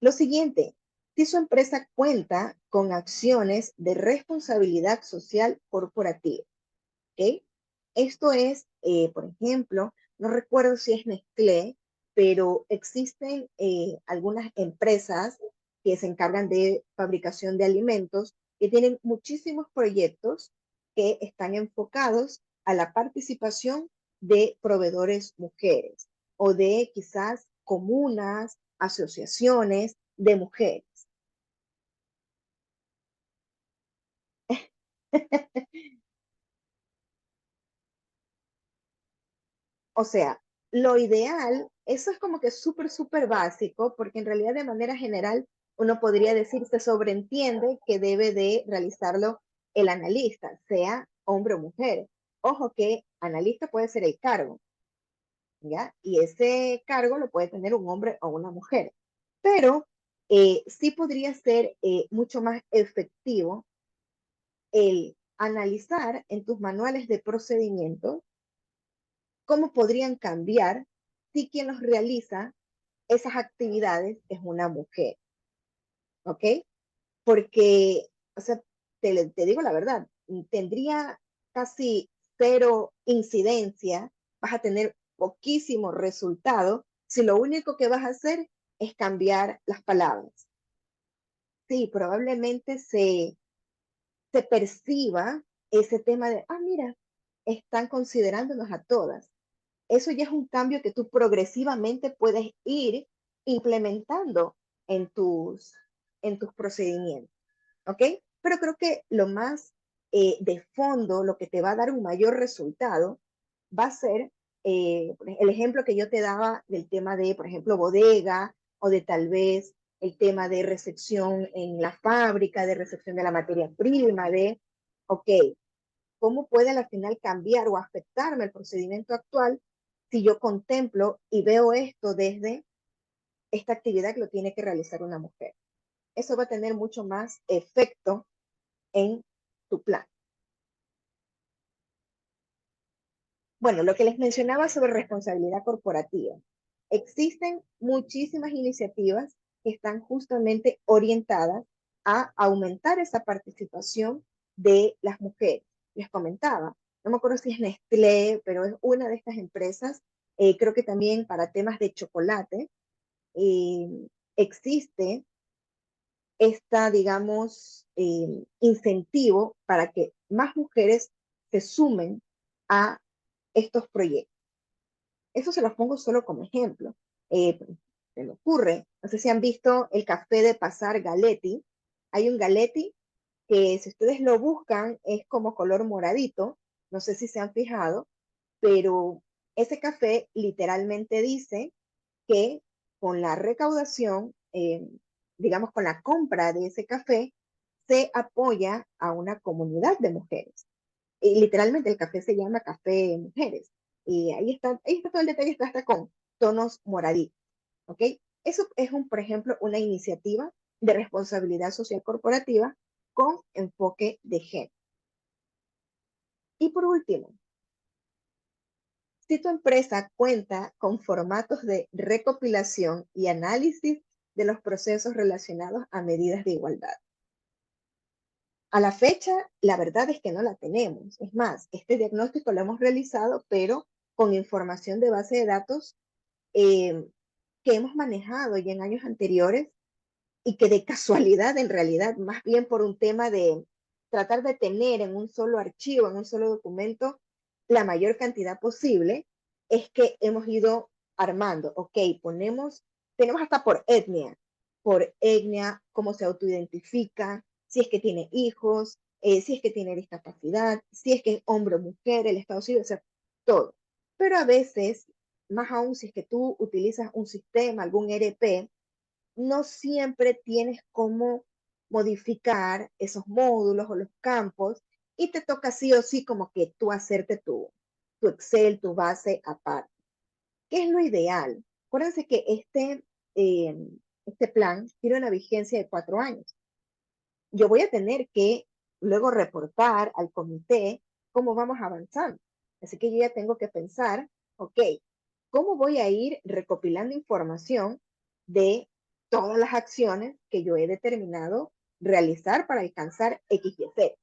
Lo siguiente, si su empresa cuenta con acciones de responsabilidad social corporativa, ¿ok? Esto es, por ejemplo, no recuerdo si es Nestlé, pero existen algunas empresas que se encargan de fabricación de alimentos que tienen muchísimos proyectos que están enfocados a la participación de proveedores mujeres o de quizás comunas, asociaciones de mujeres. O sea, lo ideal, eso es como que súper, súper básico, porque en realidad de manera general uno podría decir, se sobreentiende que debe de realizarlo el analista, sea hombre o mujer. Ojo que analista puede ser el cargo, ¿ya? Y ese cargo lo puede tener un hombre o una mujer. Pero sí podría ser mucho más efectivo el analizar en tus manuales de procedimiento cómo podrían cambiar si quien los realiza esas actividades es una mujer, ¿ok? Porque, o sea, te digo la verdad, tendría casi cero incidencia, vas a tener poquísimo resultado si lo único que vas a hacer es cambiar las palabras. Sí, probablemente se perciba ese tema de, ah, mira, están considerándonos a todas. Eso ya es un cambio que tú progresivamente puedes ir implementando en tus procedimientos, ¿ok? Pero creo que lo más de fondo, lo que te va a dar un mayor resultado, va a ser el ejemplo que yo te daba del tema de, por ejemplo, bodega o de tal vez el tema de recepción en la fábrica, de recepción de la materia prima, de, ok, ¿cómo puede al final cambiar o afectarme el procedimiento actual si yo contemplo y veo esto desde esta actividad que lo tiene que realizar una mujer? Eso va a tener mucho más efecto en tu plan. Bueno, lo que les mencionaba sobre responsabilidad corporativa. Existen muchísimas iniciativas que están justamente orientadas a aumentar esa participación de las mujeres. Les comentaba, no me acuerdo si es Nestlé, pero es una de estas empresas, creo que también para temas de chocolate, existe esta, digamos, incentivo para que más mujeres se sumen a estos proyectos. Eso se los pongo solo como ejemplo. Se me ocurre, no sé si han visto el café de pasar Galetti. Hay un Galetti que si ustedes lo buscan es como color moradito, no sé si se han fijado, pero ese café literalmente dice que con la recaudación, digamos con la compra de ese café, se apoya a una comunidad de mujeres. Y literalmente el café se llama Café Mujeres. Y ahí está todo el detalle, está hasta con tonos moraditos. ¿Ok? Eso es, por ejemplo, una iniciativa de responsabilidad social corporativa con enfoque de género. Y por último, si tu empresa cuenta con formatos de recopilación y análisis de los procesos relacionados a medidas de igualdad. A la fecha, la verdad es que no la tenemos. Es más, este diagnóstico lo hemos realizado, pero con información de base de datos eh, que hemos manejado ya en años anteriores y que de casualidad, en realidad, más bien por un tema de tratar de tener en un solo archivo, en un solo documento, la mayor cantidad posible, es que hemos ido armando. Ok, tenemos hasta por etnia, cómo se autoidentifica, si es que tiene hijos, si es que tiene discapacidad, si es que es hombre o mujer, el estado civil, o sea, todo. Pero a veces, más aún si es que tú utilizas un sistema, algún ERP, no siempre tienes cómo modificar esos módulos o los campos y te toca sí o sí como que tú hacerte tu Excel, tu base aparte. ¿Qué es lo ideal? Acuérdense que este plan tiene una vigencia de 4 años. Yo voy a tener que luego reportar al comité cómo vamos avanzando. Así que yo ya tengo que pensar, ok, ¿cómo voy a ir recopilando información de todas las acciones que yo he determinado realizar para alcanzar X y Z?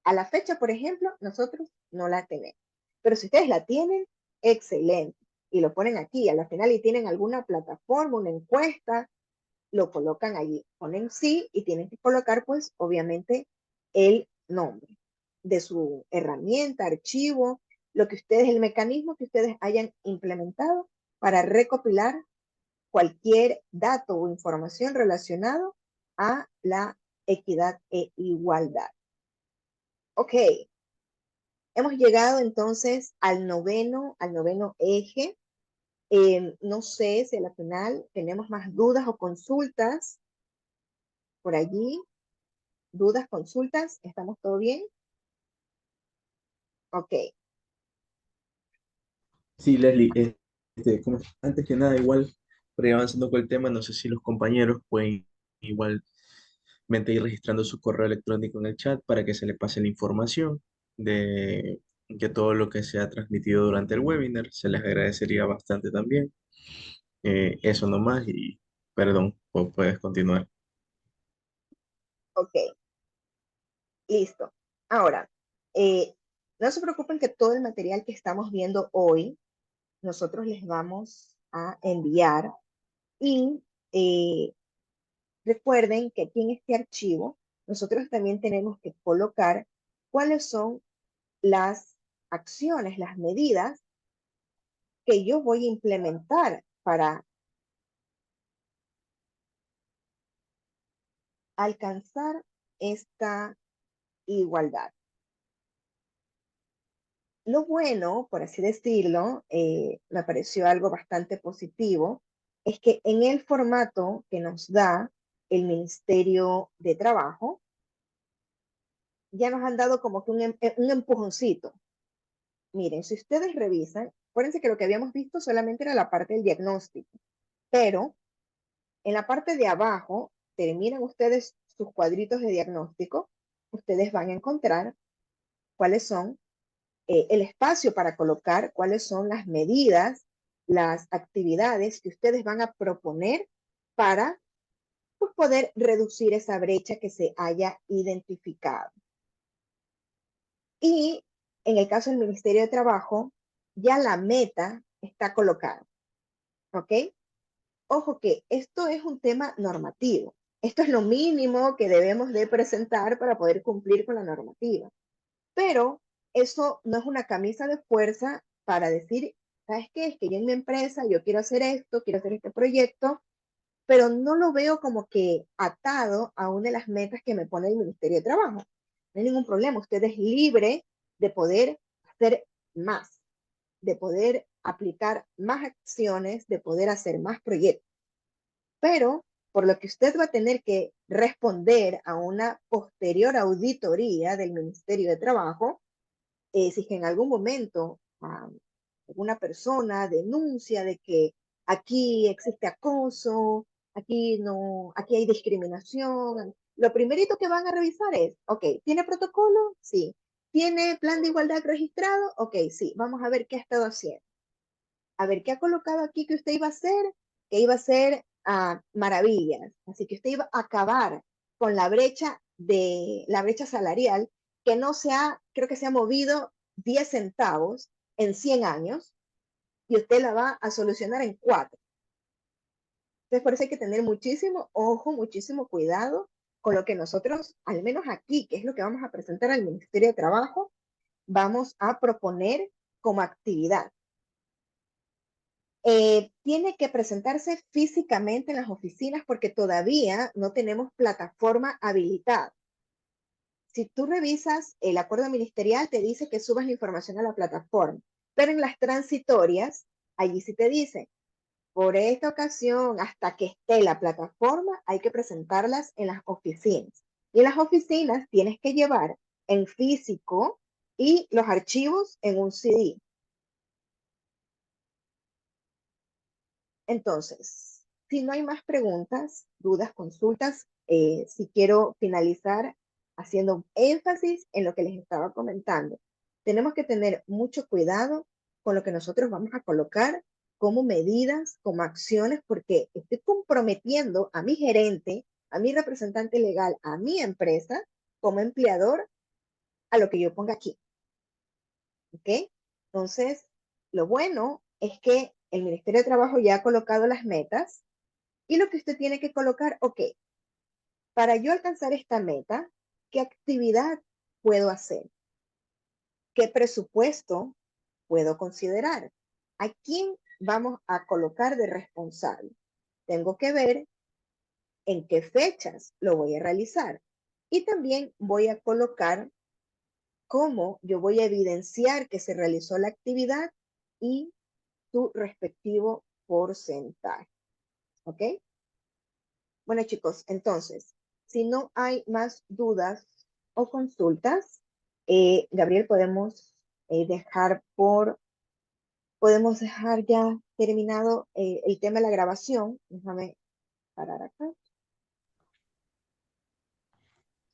A la fecha, por ejemplo, nosotros no la tenemos. Pero si ustedes la tienen, excelente. Y lo ponen aquí, a la final y tienen alguna plataforma, una encuesta, lo colocan allí, ponen sí y tienen que colocar pues obviamente el nombre de su herramienta, archivo, el mecanismo que ustedes hayan implementado para recopilar cualquier dato o información relacionado a la equidad e igualdad. Ok, hemos llegado entonces al noveno eje. No sé si al final tenemos más dudas o consultas por allí. ¿Dudas, consultas? ¿Estamos todo bien? Ok, Sí, Leslie, antes que nada, igual, para ir avanzando con el tema, no sé si los compañeros pueden igualmente ir registrando su correo electrónico en el chat para que se le pase la información de que todo lo que se ha transmitido durante el webinar, se les agradecería bastante también. Eso nomás y perdón, puedes continuar. ok, listo. Ahora, no se preocupen que todo el material que estamos viendo hoy, nosotros les vamos a enviar y recuerden que aquí en este archivo, nosotros también tenemos que colocar cuáles son las acciones, las medidas que yo voy a implementar para alcanzar esta igualdad. Lo bueno, por así decirlo, me pareció algo bastante positivo, es que en el formato que nos da el Ministerio de Trabajo, ya nos han dado como que un empujoncito. Miren, si ustedes revisan, acuérdense que lo que habíamos visto solamente era la parte del diagnóstico, pero en la parte de abajo, terminan ustedes sus cuadritos de diagnóstico, ustedes van a encontrar cuáles son el espacio para colocar cuáles son las medidas, las actividades que ustedes van a proponer para pues, poder reducir esa brecha que se haya identificado. Y en el caso del Ministerio de Trabajo, ya la meta está colocada. ¿Ok? Ojo que esto es un tema normativo. Esto es lo mínimo que debemos de presentar para poder cumplir con la normativa. Pero eso no es una camisa de fuerza para decir, ¿sabes qué? Es que yo en mi empresa, yo quiero hacer esto, quiero hacer este proyecto, pero no lo veo como que atado a una de las metas que me pone el Ministerio de Trabajo. No hay ningún problema, usted es libre de poder hacer más, de poder aplicar más acciones, de poder hacer más proyectos. Pero por lo que usted va a tener que responder a una posterior auditoría del Ministerio de Trabajo, si es que en algún momento alguna persona denuncia de que aquí existe acoso, aquí no, aquí hay discriminación, lo primerito que van a revisar es, ok, ¿tiene protocolo? Sí. ¿Tiene plan de igualdad registrado? Ok, sí. Vamos a ver qué ha estado haciendo. A ver, ¿qué ha colocado aquí que usted iba a hacer? Que iba a ser maravillas. Así que usted iba a acabar con la brecha salarial que no se ha, creo que se ha movido 10 centavos en 100 años y usted la va a solucionar en 4. Entonces, por eso hay que tener muchísimo ojo, muchísimo cuidado con lo que nosotros, al menos aquí, que es lo que vamos a presentar al Ministerio de Trabajo, vamos a proponer como actividad. Tiene que presentarse físicamente en las oficinas porque todavía no tenemos plataforma habilitada. Si tú revisas el acuerdo ministerial, te dice que subas la información a la plataforma, pero en las transitorias, allí sí te dice, por esta ocasión, hasta que esté la plataforma, hay que presentarlas en las oficinas. Y en las oficinas tienes que llevar en físico y los archivos en un CD. Entonces, si no hay más preguntas, dudas, consultas, si quiero finalizar haciendo énfasis en lo que les estaba comentando. Tenemos que tener mucho cuidado con lo que nosotros vamos a colocar como medidas, como acciones, porque estoy comprometiendo a mi gerente, a mi representante legal, a mi empresa como empleador a lo que yo ponga aquí. ¿Ok? Entonces, lo bueno es que el Ministerio de Trabajo ya ha colocado las metas y lo que usted tiene que colocar, ok, para yo alcanzar esta meta, ¿qué actividad puedo hacer? ¿Qué presupuesto puedo considerar? ¿A quién vamos a colocar de responsable? Tengo que ver en qué fechas lo voy a realizar. Y también voy a colocar cómo yo voy a evidenciar que se realizó la actividad y su respectivo porcentaje. ¿Ok? Bueno, chicos, entonces, si no hay más dudas o consultas, Gabriel, podemos dejar ya terminado el tema de la grabación. Déjame parar acá.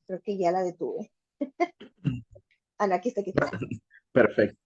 Creo que ya la detuve. Ah, no, aquí está, aquí está. Perfecto.